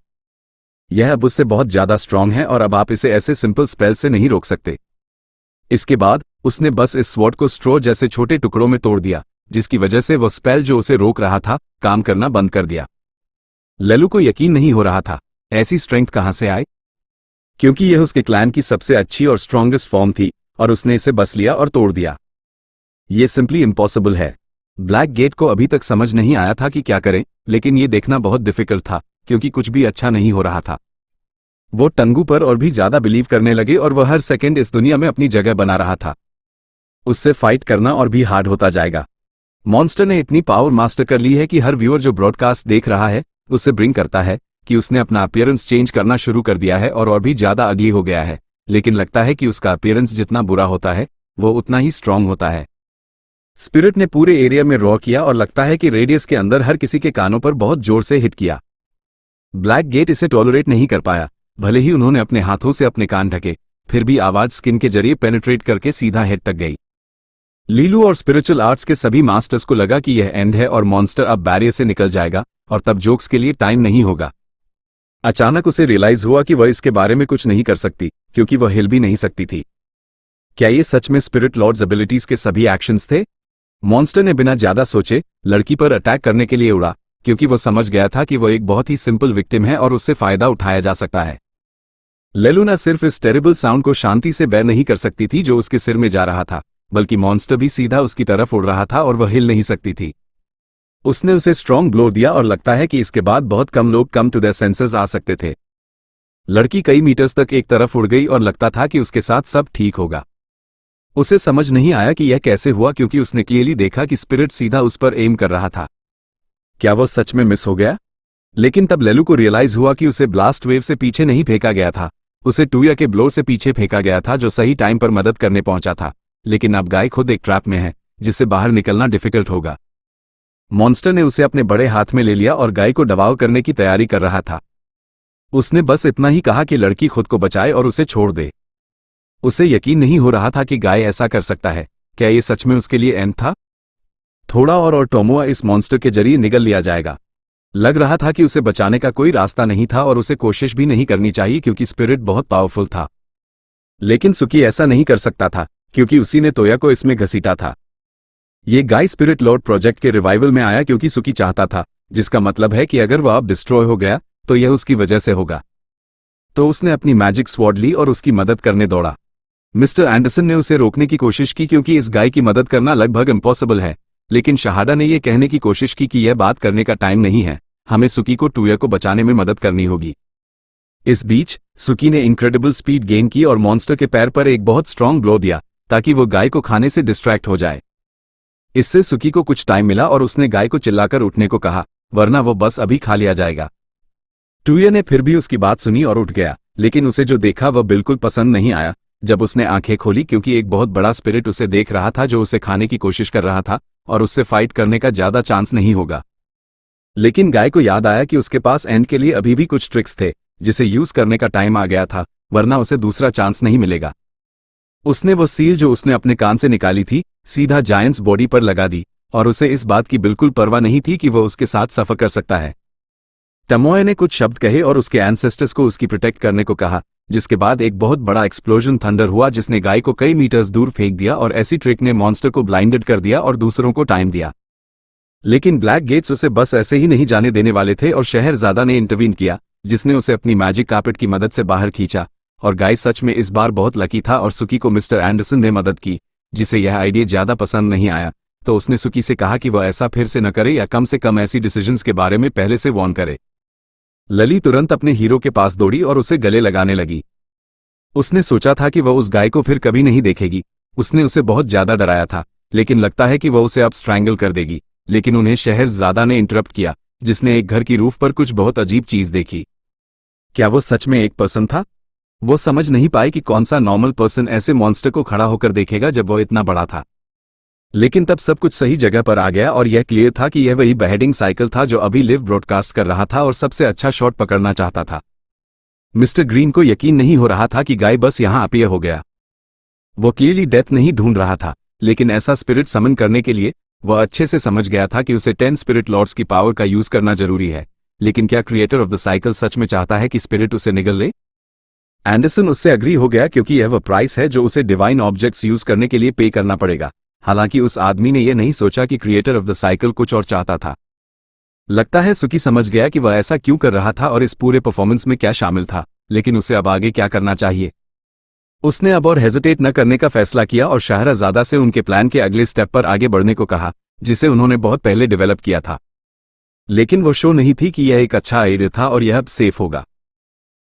यह अब उससे बहुत ज्यादा स्ट्रांग है और अब आप इसे ऐसे सिंपल स्पेल से नहीं रोक सकते। इसके बाद उसने बस इस स्वॉर्ड को स्ट्रॉ जैसे छोटे टुकड़ों में तोड़ दिया, जिसकी वजह से वो स्पेल जो उसे रोक रहा था काम करना बंद कर दिया। लेलू को यकीन नहीं हो रहा था ऐसी स्ट्रेंथ कहां से आए, क्योंकि यह उसके क्लैन की सबसे अच्छी और स्ट्रॉन्गेस्ट फॉर्म थी और उसने इसे बस लिया और तोड़ दिया। यह सिंपली इम्पॉसिबल है। ब्लैक गेट को अभी तक समझ नहीं आया था कि क्या करें, लेकिन यह देखना बहुत डिफिकल्ट था क्योंकि कुछ भी अच्छा नहीं हो रहा था। वो टंगू पर और भी ज्यादा बिलीव करने लगे और वह हर सेकंड इस दुनिया में अपनी जगह बना रहा था। उससे फाइट करना और भी हार्ड होता जाएगा। मॉन्स्टर ने इतनी पावर मास्टर कर ली है कि हर व्यूअर जो ब्रॉडकास्ट देख रहा है उससे ब्रिंग करता है कि उसने अपना अपीयरेंस चेंज करना शुरू कर दिया है और भी ज्यादा अगली हो गया है, लेकिन लगता है कि उसका अपीयरेंस जितना बुरा होता है वो उतना ही स्ट्रांग होता है। स्पिरिट ने पूरे एरिया में रॉ किया और लगता है कि रेडियस के अंदर हर किसी के कानों पर बहुत जोर से हिट किया। ब्लैक गेट इसे टॉलरेट नहीं कर पाया। भले ही उन्होंने अपने हाथों से अपने कान ढके, फिर भी आवाज स्किन के जरिए पेनिट्रेट करके सीधा हेड तक गई। लीलू और स्पिरिचुअल आर्ट्स के सभी मास्टर्स को लगा कि यह एंड है और मॉन्स्टर अब बैरियर से निकल जाएगा और तब जोक्स के लिए टाइम नहीं होगा। अचानक उसे रियलाइज हुआ कि वह इसके बारे में कुछ नहीं कर सकती क्योंकि वह हिल भी नहीं सकती थी। क्या ये सच में स्पिरिट लॉर्ड्स एबिलिटीज के सभी एक्शंस थे? मॉन्स्टर ने बिना ज्यादा सोचे लड़की पर अटैक करने के लिए उड़ा, क्योंकि वो समझ गया था कि वह एक बहुत ही सिंपल विक्टिम है और उससे फायदा उठाया जा सकता है। लेलू न सिर्फ इस टेरिबल साउंड को शांति से बेयर नहीं कर सकती थी जो उसके सिर में जा रहा था, बल्कि मॉन्स्टर भी सीधा उसकी तरफ उड़ रहा था और वह हिल नहीं सकती थी। उसने उसे स्ट्रॉन्ग ब्लो दिया और लगता है कि इसके बाद बहुत कम लोग कम टू देयर सेंसेस आ सकते थे। लड़की कई मीटर्स तक एक तरफ उड़ गई और लगता था कि उसके साथ सब ठीक होगा। उसे समझ नहीं आया कि यह कैसे हुआ, क्योंकि उसने क्लियरली देखा कि स्पिरिट सीधा उस पर एम कर रहा था। क्या वो सच में मिस हो गया? लेकिन तब लेलू को रियलाइज हुआ कि उसे ब्लास्ट वेव से पीछे नहीं फेंका गया था, उसे टूया के ब्लो से पीछे फेंका गया था जो सही टाइम पर मदद करने पहुंचा था। लेकिन अब गाय खुद एक ट्रैप में है जिससे बाहर निकलना डिफिकल्ट होगा। मॉन्स्टर ने उसे अपने बड़े हाथ में ले लिया और गाय को दबाव करने की तैयारी कर रहा था। उसने बस इतना ही कहा कि लड़की खुद को बचाए और उसे छोड़ दे। उसे यकीन नहीं हो रहा था कि गाय ऐसा कर सकता है। क्या ये सच में उसके लिए एंड था? थोड़ा और टोमोआ इस मॉन्स्टर के जरिए निगल लिया जाएगा। लग रहा था कि उसे बचाने का कोई रास्ता नहीं था और उसे कोशिश भी नहीं करनी चाहिए क्योंकि स्पिरिट बहुत पावरफुल था। लेकिन सुकी ऐसा नहीं कर सकता था क्योंकि उसी ने तोया को इसमें घसीटा था। ये गाय स्पिरिट लॉर्ड प्रोजेक्ट के रिवाइवल में आया क्योंकि सुकी चाहता था, जिसका मतलब है कि अगर वह अब डिस्ट्रॉय हो गया तो यह उसकी वजह से होगा। तो उसने अपनी मैजिक स्वॉर्ड ली और उसकी मदद करने दौड़ा। मिस्टर एंडरसन ने उसे रोकने की कोशिश की क्योंकि इस गाय की मदद करना लगभग इम्पॉसिबल है, लेकिन शहादा ने यह कहने की कोशिश की कि यह बात करने का टाइम नहीं है, हमें सुकी को टूया को बचाने में मदद करनी होगी। इस बीच सुकी ने इनक्रेडिबल स्पीड गेन की और मॉन्स्टर के पैर पर एक बहुत स्ट्रांग ब्लो दिया ताकि वो गाय को खाने से डिस्ट्रैक्ट हो जाए। इससे सुकी को कुछ टाइम मिला और उसने गाय को चिल्लाकर उठने को कहा, वरना वो बस अभी खा लिया जाएगा। टूया ने फिर भी उसकी बात सुनी और उठ गया, लेकिन उसे जो देखा वह बिल्कुल पसंद नहीं आया जब उसने आंखें खोली, क्योंकि एक बहुत बड़ा स्पिरिट उसे देख रहा था जो उसे खाने की कोशिश कर रहा था और उससे फाइट करने का ज्यादा चांस नहीं होगा। लेकिन गाय को याद आया कि उसके पास एंड के लिए अभी भी कुछ ट्रिक्स थे जिसे यूज करने का टाइम आ गया था, वरना उसे दूसरा चांस नहीं मिलेगा। उसने वो सील जो उसने अपने कान से निकाली थी सीधा जायंट्स बॉडी पर लगा दी और उसे इस बात की बिल्कुल परवाह नहीं थी कि वह उसके साथ सफर कर सकता है। टमोए ने कुछ शब्द कहे और उसके एंसेस्टर्स को उसकी प्रोटेक्ट करने को कहा, जिसके बाद एक बहुत बड़ा एक्सप्लोजन थंडर हुआ जिसने गाय को कई मीटर्स दूर फेंक दिया और ऐसी ट्रिक ने मॉन्स्टर को ब्लाइंडेड कर दिया और दूसरों को टाइम दिया। लेकिन ब्लैक गेट्स उसे बस ऐसे ही नहीं जाने देने वाले थे और शहरजादा ने इंटरवीन किया, जिसने उसे अपनी मैजिक कार्पेट की मदद से बाहर खींचा। और गाय सच में इस बार बहुत लकी था और सुकी को मिस्टर एंडरसन ने मदद की, जिसे यह आइडिया ज्यादा पसंद नहीं आया। तो उसने सुकी से कहा कि वह ऐसा फिर से न करे या कम से कम ऐसी डिसीजंस के बारे में पहले से वार्न करे। लली तुरंत अपने हीरो के पास दौड़ी और उसे गले लगाने लगी। उसने सोचा था कि वह उस गाय को फिर कभी नहीं देखेगी। उसने उसे बहुत ज्यादा डराया था, लेकिन लगता है कि वह उसे अब स्ट्रैंगल कर देगी। लेकिन उन्हें शहरजादा ने इंटरप्ट किया, जिसने एक घर की रूफ पर कुछ बहुत अजीब चीज देखी। क्या वो सच में एक पर्सन था? वो समझ नहीं पाए कि कौन सा नॉर्मल पर्सन ऐसे मॉन्स्टर को खड़ा होकर देखेगा जब वो इतना बड़ा था। लेकिन तब सब कुछ सही जगह पर आ गया और यह क्लियर था कि यह वही बेहेडिंग साइकिल था जो अभी लिव ब्रॉडकास्ट कर रहा था और सबसे अच्छा शॉट पकड़ना चाहता था। मिस्टर ग्रीन को यकीन नहीं हो रहा था कि गाय बस यहां अपीयर हो गया। वो क्लियरली डेथ नहीं ढूंढ रहा था, लेकिन ऐसा स्पिरिट समन करने के लिए वह अच्छे से समझ गया था कि उसे 10 स्पिरिट लॉर्ड्स की पावर का यूज करना जरूरी है। लेकिन क्या क्रिएटर ऑफ द साइकिल सच में चाहता है कि स्पिरिट उसे निगल ले? एंडरसन उससे अग्री हो गया क्योंकि यह वह प्राइस है जो उसे डिवाइन ऑब्जेक्ट्स यूज करने के लिए पे करना पड़ेगा। हालांकि उस आदमी ने यह नहीं सोचा कि क्रिएटर ऑफ द साइकिल कुछ और चाहता था। लगता है सुकी समझ गया कि वह ऐसा क्यों कर रहा था और इस पूरे परफॉर्मेंस में क्या शामिल था, लेकिन उसे अब आगे क्या करना चाहिए। उसने अब और हेजिटेट न करने का फैसला किया और शाहरजादा से उनके प्लान के अगले स्टेप पर आगे बढ़ने को कहा, जिसे उन्होंने बहुत पहले डेवलप किया था। लेकिन वो शो नहीं थी कि यह एक अच्छा आइडिया था और यह अब सेफ होगा।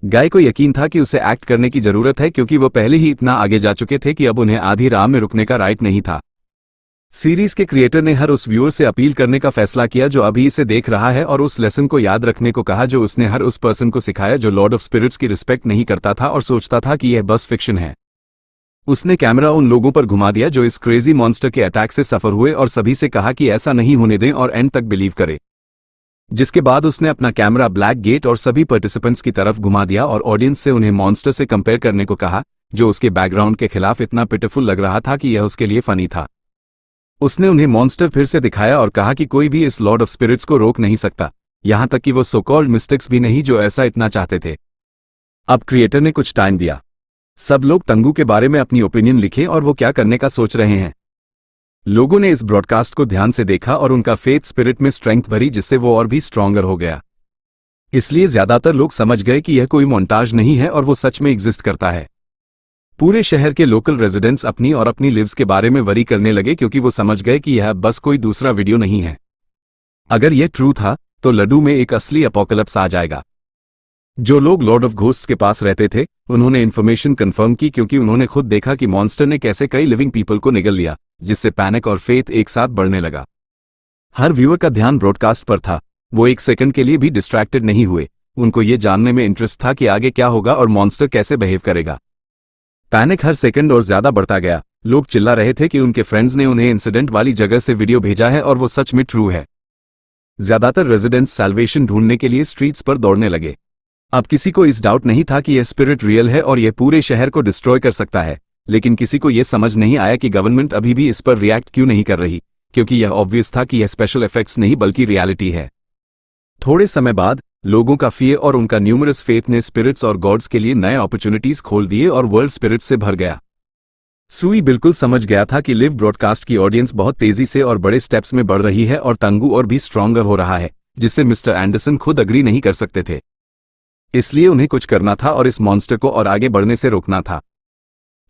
गाय को यकीन था कि उसे एक्ट करने की जरूरत है क्योंकि वो पहले ही इतना आगे जा चुके थे कि अब उन्हें आधी राह में रुकने का राइट नहीं था। सीरीज के क्रिएटर ने हर उस व्यूअर से अपील करने का फैसला किया जो अभी इसे देख रहा है और उस लेसन को याद रखने को कहा जो उसने हर उस पर्सन को सिखाया जो लॉर्ड ऑफ स्पिरिट्स की रिस्पेक्ट नहीं करता था और सोचता था कि यह बस फिक्शन है। उसने कैमरा उन लोगों पर घुमा दिया जो इस क्रेजी मॉन्स्टर के अटैक से सफर हुए और सभी से कहा कि ऐसा नहीं होने दें और एंड तक बिलीव करें। जिसके बाद उसने अपना कैमरा ब्लैक गेट और सभी पार्टिसिपेंट्स की तरफ घुमा दिया और ऑडियंस से उन्हें मॉन्स्टर से कंपेयर करने को कहा, जो उसके बैकग्राउंड के खिलाफ इतना पिटिफुल लग रहा था कि यह उसके लिए फनी था। उसने उन्हें मॉन्स्टर फिर से दिखाया और कहा कि कोई भी इस लॉर्ड ऑफ स्पिरिट्स को रोक नहीं सकता, यहां तक कि वो सो कॉल्ड मिस्टिक्स भी नहीं जो ऐसा इतना चाहते थे। अब क्रिएटर ने कुछ टाइम दिया। सब लोग तंगू के बारे में अपनी ओपिनियन लिखें और वो क्या करने का सोच रहे हैं। लोगों ने इस ब्रॉडकास्ट को ध्यान से देखा और उनका फेथ स्पिरिट में स्ट्रेंथ भरी जिससे वो और भी स्ट्रॉन्गर हो गया। इसलिए ज्यादातर लोग समझ गए कि यह कोई मोन्टाज नहीं है और वो सच में एग्जिस्ट करता है। पूरे शहर के लोकल रेजिडेंट्स अपनी और अपनी लिव्स के बारे में वरी करने लगे क्योंकि वो समझ गए कि यह बस कोई दूसरा वीडियो नहीं है। अगर यह ट्रू था तो लड्डू में एक असली अपोकलिप्स आ जाएगा। जो लोग लॉर्ड ऑफ घोस्ट्स के पास रहते थे उन्होंने इन्फॉर्मेशन कंफर्म की क्योंकि उन्होंने खुद देखा कि मॉन्स्टर ने कैसे कई लिविंग पीपल को निगल लिया, जिससे पैनिक और फेथ एक साथ बढ़ने लगा। हर व्यूअर का ध्यान ब्रॉडकास्ट पर था। वो एक सेकंड के लिए भी डिस्ट्रैक्टेड नहीं हुए। उनको ये जानने में इंटरेस्ट था कि आगे क्या होगा और मॉन्स्टर कैसे बिहेव करेगा। पैनिक हर सेकंड और ज्यादा बढ़ता गया। लोग चिल्ला रहे थे कि उनके फ्रेंड्स ने उन्हें इंसिडेंट वाली जगह से वीडियो भेजा है और वो सच में ट्रू है। ज्यादातर रेजिडेंट्स सैल्वेशन ढूंढने के लिए स्ट्रीट्स पर दौड़ने लगे। अब किसी को इस डाउट नहीं था कि यह स्पिरिट रियल है और यह पूरे शहर को डिस्ट्रॉय कर सकता है, लेकिन किसी को यह समझ नहीं आया कि गवर्नमेंट अभी भी इस पर रिएक्ट क्यों नहीं कर रही, क्योंकि यह ऑब्वियस था कि यह स्पेशल इफेक्ट्स नहीं बल्कि रियलिटी है। थोड़े समय बाद लोगों का फियर और उनका न्यूमरस फेथ ने स्पिरिट्स और गॉड्स के लिए नए अपॉर्चुनिटीज खोल दिए और वर्ल्ड स्पिरिट्स से भर गया। सुई बिल्कुल समझ गया था कि लिव ब्रॉडकास्ट की ऑडियंस बहुत तेजी से और बड़े स्टेप्स में बढ़ रही है और तंगू और भी स्ट्रॉन्गर हो रहा है, जिससे मिस्टर एंडरसन खुद अग्री नहीं कर सकते थे। इसलिए उन्हें कुछ करना था और इस मॉन्स्टर को और आगे बढ़ने से रोकना था।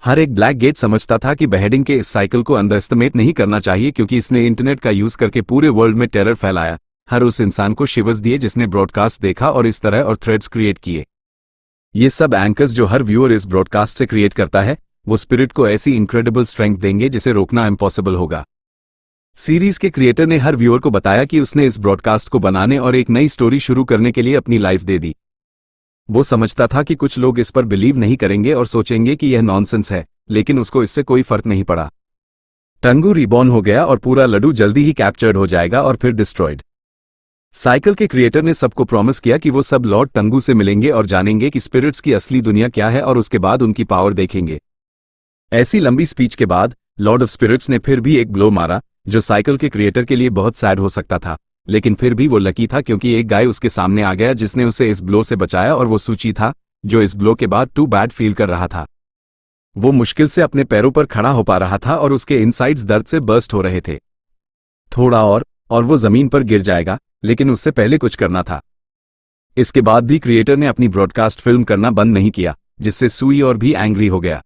हर एक ब्लैक गेट समझता था कि बेहेडिंग के इस साइकिल को अंडरएस्टिमेट नहीं करना चाहिए क्योंकि इसने इंटरनेट का यूज करके पूरे वर्ल्ड में टेरर फैलाया, हर उस इंसान को शिवर्स दिए जिसने ब्रॉडकास्ट देखा और इस तरह और थ्रेड्स क्रिएट किए। ये सब एंकर्स जो हर व्यूअर इस ब्रॉडकास्ट से क्रिएट करता है वो स्पिरिट को ऐसी इनक्रेडिबल स्ट्रेंथ देंगे जिसे रोकना इम्पॉसिबल होगा। सीरीज के क्रिएटर ने हर व्यूअर को बताया कि उसने इस ब्रॉडकास्ट को बनाने और एक नई स्टोरी शुरू करने के लिए अपनी लाइफ दे दी। वो समझता था कि कुछ लोग इस पर बिलीव नहीं करेंगे और सोचेंगे कि यह नॉनसेंस है, लेकिन उसको इससे कोई फर्क नहीं पड़ा। तंगू रिबॉर्न हो गया और पूरा लड्डू जल्दी ही कैप्चर्ड हो जाएगा और फिर डिस्ट्रॉयड। साइकिल के क्रिएटर ने सबको प्रॉमिस किया कि वो सब लॉर्ड तंगू से मिलेंगे और जानेंगे कि स्पिरिट्स की असली दुनिया क्या है और उसके बाद उनकी पावर देखेंगे। ऐसी लंबी स्पीच के बाद लॉर्ड ऑफ स्पिरिट्स ने फिर भी एक ब्लो मारा जो साइकिल के क्रिएटर के लिए बहुत सैड हो सकता था, लेकिन फिर भी वो लकी था क्योंकि एक गाय उसके सामने आ गया जिसने उसे इस ब्लो से बचाया और वो सूची था जो इस ब्लो के बाद टू बैड फील कर रहा था। वो मुश्किल से अपने पैरों पर खड़ा हो पा रहा था और उसके इनसाइड्स दर्द से बर्स्ट हो रहे थे। थोड़ा और वो जमीन पर गिर जाएगा, लेकिन उससे पहले कुछ करना था। इसके बाद भी क्रिएटर ने अपनी ब्रॉडकास्ट फिल्म करना बंद नहीं किया, जिससे सुई और भी एंग्री हो गया।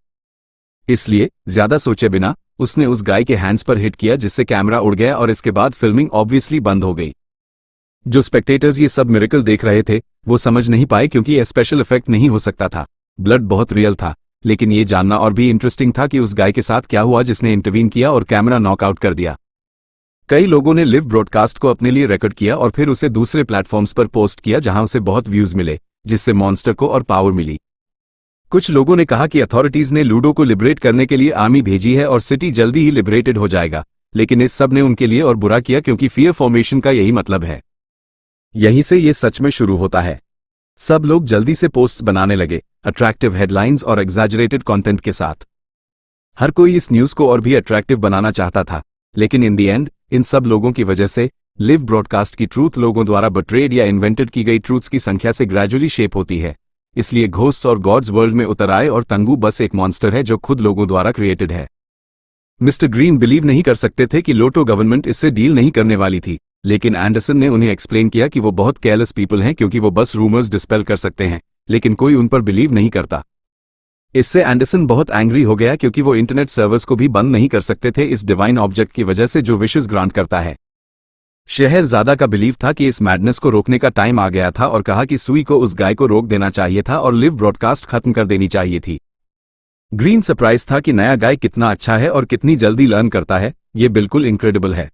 इसलिए ज्यादा सोचे बिना उसने उस गाय के हैंड्स पर हिट किया जिससे कैमरा उड़ गया और इसके बाद फिल्मिंग ऑब्वियसली बंद हो गई। जो स्पेक्टेटर्स ये सब मिरेकल देख रहे थे वो समझ नहीं पाए क्योंकि यह स्पेशल इफेक्ट नहीं हो सकता था। ब्लड बहुत रियल था, लेकिन ये जानना और भी इंटरेस्टिंग था कि उस गाय के साथ क्या हुआ जिसने इंटरवीन किया और कैमरा नॉकआउट कर दिया। कई लोगों ने लिव ब्रॉडकास्ट को अपने लिए रिकॉर्ड किया और फिर उसे दूसरे प्लेटफॉर्म्स पर पोस्ट किया जहां उसे बहुत व्यूज मिले, जिससे मॉन्स्टर को और पावर मिली। कुछ लोगों ने कहा कि अथॉरिटीज ने लूडो को लिबरेट करने के लिए आर्मी भेजी है और सिटी जल्दी ही लिबरेटेड हो जाएगा, लेकिन इस सब ने उनके लिए और बुरा किया क्योंकि फियर फॉर्मेशन का यही मतलब है। यहीं से ये सच में शुरू होता है। सब लोग जल्दी से पोस्ट्स बनाने लगे, अट्रैक्टिव हेडलाइंस और एग्जैजरेटेड कंटेंट के साथ। हर कोई इस न्यूज को और भी अट्रैक्टिव बनाना चाहता था, लेकिन इन द एंड इन सब लोगों की वजह से लिव ब्रॉडकास्ट की ट्रूथ लोगों द्वारा बट्रेड या इन्वेंटेड की गई ट्रूथ्स की संख्या से ग्रेजुअली शेप होती है। इसलिए घोस्ट्स और गॉड्स वर्ल्ड में उतर आए और तंगू बस एक मॉन्स्टर है जो खुद लोगों द्वारा क्रिएटेड है। मिस्टर ग्रीन बिलीव नहीं कर सकते थे कि लोटो गवर्नमेंट इससे डील नहीं करने वाली थी, लेकिन एंडरसन ने उन्हें एक्सप्लेन किया कि वो बहुत केयरलेस पीपल हैं क्योंकि वो बस रूमर्स डिस्पेल कर सकते हैं, लेकिन कोई उन पर बिलीव नहीं करता। इससे एंडरसन बहुत एंग्री हो गया क्योंकि वो इंटरनेट सर्वर्स को भी बंद नहीं कर सकते थे इस डिवाइन ऑब्जेक्ट की वजह से जो विशेस ग्रांट करता है। शहरजादा का बिलीव था कि इस मैडनेस को रोकने का टाइम आ गया था और कहा कि सुई को उस गाय को रोक देना चाहिए था और लिव ब्रॉडकास्ट खत्म कर देनी चाहिए थी। ग्रीन सरप्राइज था कि नया गाय कितना अच्छा है और कितनी जल्दी लर्न करता है, ये बिल्कुल इनक्रेडिबल है।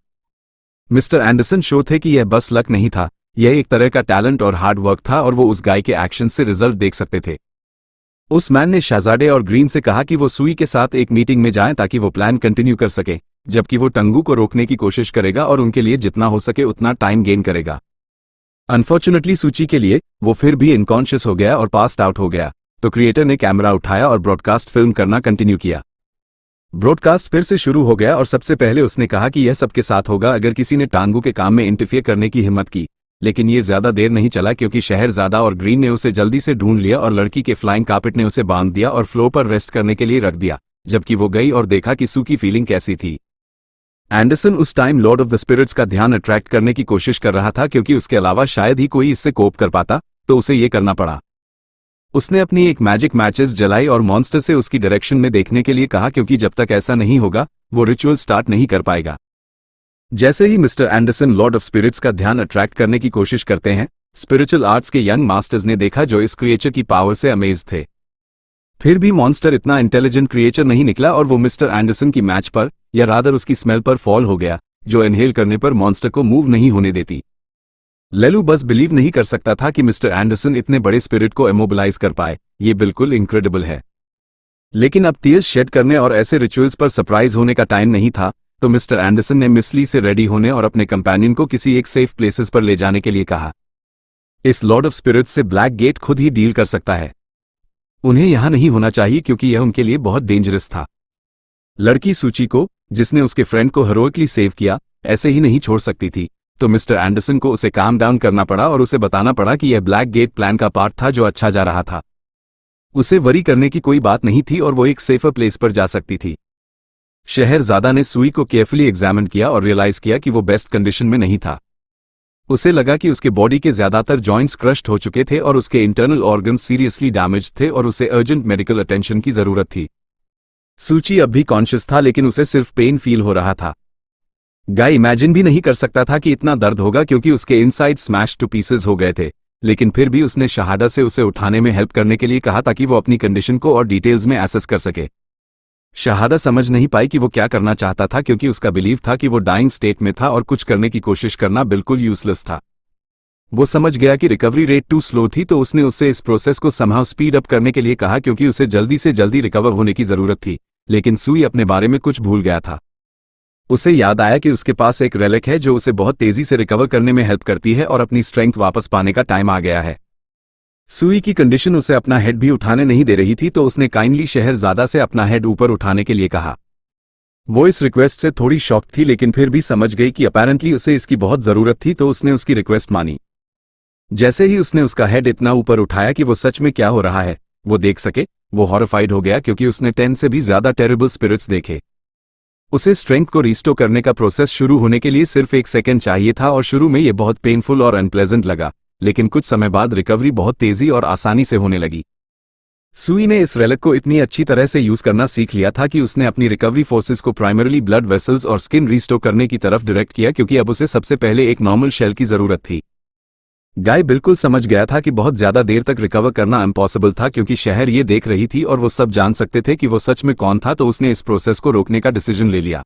मिस्टर एंडरसन श्योर थे कि यह बस लक नहीं था, यह एक तरह का टैलेंट और हार्ड वर्क था और वो उस गाय के एक्शन से रिजल्ट देख सकते थे। उस मैन ने शहजादे और ग्रीन से कहा कि वो सुई के साथ एक मीटिंग में जाएं ताकि वो प्लान कंटिन्यू कर सके, जबकि वो टंगू को रोकने की कोशिश करेगा और उनके लिए जितना हो सके उतना टाइम गेन करेगा। अनफॉर्चुनेटली सूची के लिए वो फिर भी इनकॉन्शियस हो गया और पास्ट आउट हो गया, तो क्रिएटर ने कैमरा उठाया और ब्रॉडकास्ट फिल्म करना कंटिन्यू किया। ब्रॉडकास्ट फिर से शुरू हो गया और सबसे पहले उसने कहा कि यह सबके साथ होगा अगर किसी ने टांगू के काम में इंटरफियर करने की हिम्मत की, लेकिन ये ज्यादा देर नहीं चला क्योंकि शहरजादा और ग्रीन ने उसे जल्दी से ढूंढ लिया और लड़की के फ्लाइंग कार्पेट ने उसे बांध दिया और फ्लोर पर रेस्ट करने के लिए रख दिया, जबकि वो गई और देखा कि सू की फीलिंग कैसी थी। एंडरसन उस time lord of the spirits का ध्यान अट्रैक्ट करने की कोशिश कर रहा था क्योंकि उसके अलावा शायद ही कोई इससे कोप कर पाता, तो उसे ये करना पड़ा। उसने अपनी एक मैजिक मैचेस जलाई और मॉन्स्टर से उसकी डायरेक्शन में देखने के लिए कहा क्योंकि जब तक ऐसा नहीं होगा वो रिचुअल स्टार्ट नहीं कर पाएगा। जैसे ही mister Anderson lord of spirits का ध्यान अट्रैक्ट करने की कोशिश करते हैं, स्पिरिचुअल आर्ट्स के यंग मास्टर्स ने देखा जो इस क्रिएचर की पावर से अमेज थे। फिर भी मॉन्स्टर इतना इंटेलिजेंट क्रिएचर नहीं निकला और वो मिस्टर एंडरसन की मैच पर या रादर उसकी स्मेल पर फॉल हो गया, जो इनहेल करने पर मॉन्स्टर को मूव नहीं होने देती। लेलू बस बिलीव नहीं कर सकता था कि मिस्टर एंडरसन इतने बड़े स्पिरिट को इमोबिलाइज कर पाए, ये बिल्कुल इनक्रेडिबल है। लेकिन अब टीयर्स शेड करने और ऐसे रिचुअल्स पर सरप्राइज होने का टाइम नहीं था, तो मिस्टर एंडरसन ने मिस ली से रेडी होने और अपने कंपेनियन को किसी एक सेफ प्लेसेस पर ले जाने के लिए कहा। इस लॉर्ड ऑफ स्पिरिट्स से ब्लैक गेट खुद ही डील कर सकता है, उन्हें यहां नहीं होना चाहिए क्योंकि यह उनके लिए बहुत डेंजरस था। लड़की सूची को, जिसने उसके फ्रेंड को हीरोइकली सेव किया, ऐसे ही नहीं छोड़ सकती थी, तो मिस्टर एंडरसन को उसे काम डाउन करना पड़ा और उसे बताना पड़ा कि यह ब्लैक गेट प्लान का पार्ट था जो अच्छा जा रहा था। उसे वरी करने की कोई बात नहीं थी और वो एक सेफर प्लेस पर जा सकती थी। शहरजादा ने सुई को केयरफुली एग्जामिन किया और रियलाइज किया कि वो बेस्ट कंडीशन में नहीं था। उसे लगा कि उसके बॉडी के ज्यादातर जॉइंट्स क्रश्ड हो चुके थे और उसके इंटरनल ऑर्गन्स सीरियसली डैमेज थे और उसे अर्जेंट मेडिकल अटेंशन की जरूरत थी। सूची अब भी कॉन्शियस था लेकिन उसे सिर्फ पेन फील हो रहा था। गाय इमेजिन भी नहीं कर सकता था कि इतना दर्द होगा क्योंकि उसके इनसाइड स्मैश टू पीसेस हो गए थे, लेकिन फिर भी उसने शहादा से उसे उठाने में हेल्प करने के लिए कहा ताकि वो अपनी कंडीशन को और डिटेल्स में एसेस कर सके। शहादा समझ नहीं पाई कि वो क्या करना चाहता था क्योंकि उसका बिलीव था कि वो डाइंग स्टेट में था और कुछ करने की कोशिश करना बिल्कुल यूजलेस था। वो समझ गया कि रिकवरी रेट टू स्लो थी, तो उसने उससे इस प्रोसेस को समहाउ स्पीड अप करने के लिए कहा क्योंकि उसे जल्दी से जल्दी रिकवर होने की जरूरत थी। लेकिन सुई अपने बारे में कुछ भूल गया था। उसे याद आया कि उसके पास एक रेलिक है जो उसे बहुत तेजी से रिकवर करने में हेल्प करती है और अपनी स्ट्रेंथ वापस पाने का टाइम आ गया है। सुई की कंडीशन उसे अपना हेड भी उठाने नहीं दे रही थी, तो उसने काइंडली शहरजादा से अपना हेड ऊपर उठाने के लिए कहा। वो इस रिक्वेस्ट से थोड़ी शॉक थी लेकिन फिर भी समझ गई कि अपैरेंटली उसे इसकी बहुत जरूरत थी, तो उसने उसकी रिक्वेस्ट मानी। जैसे ही उसने उसका हेड इतना ऊपर उठाया कि वो सच में क्या हो रहा है वो देख सके, वो हॉरिफाइड हो गया क्योंकि उसने 10 से भी ज्यादा टेरिबल स्पिरिट्स देखे। उसे स्ट्रेंथ को रिस्टोर करने का प्रोसेस शुरू होने के लिए सिर्फ 1 सेकंड चाहिए था और शुरू में ये बहुत पेनफुल और अनप्लेजेंट लगा, लेकिन कुछ समय बाद रिकवरी बहुत तेजी और आसानी से होने लगी। सुई ने इस रेलिक को इतनी अच्छी तरह से यूज करना सीख लिया था कि उसने अपनी रिकवरी फोर्सेस को प्राइमरली ब्लड वेसल्स और स्किन रिस्टोर करने की तरफ डायरेक्ट किया क्योंकि अब उसे सबसे पहले एक नॉर्मल शेल की जरूरत थी। गाय बिल्कुल समझ गया था कि बहुत ज्यादा देर तक रिकवर करना इम्पॉसिबल था क्योंकि शहर ये देख रही थी और वो सब जान सकते थे कि वो सच में कौन था, तो उसने इस प्रोसेस को रोकने का डिसीजन ले लिया।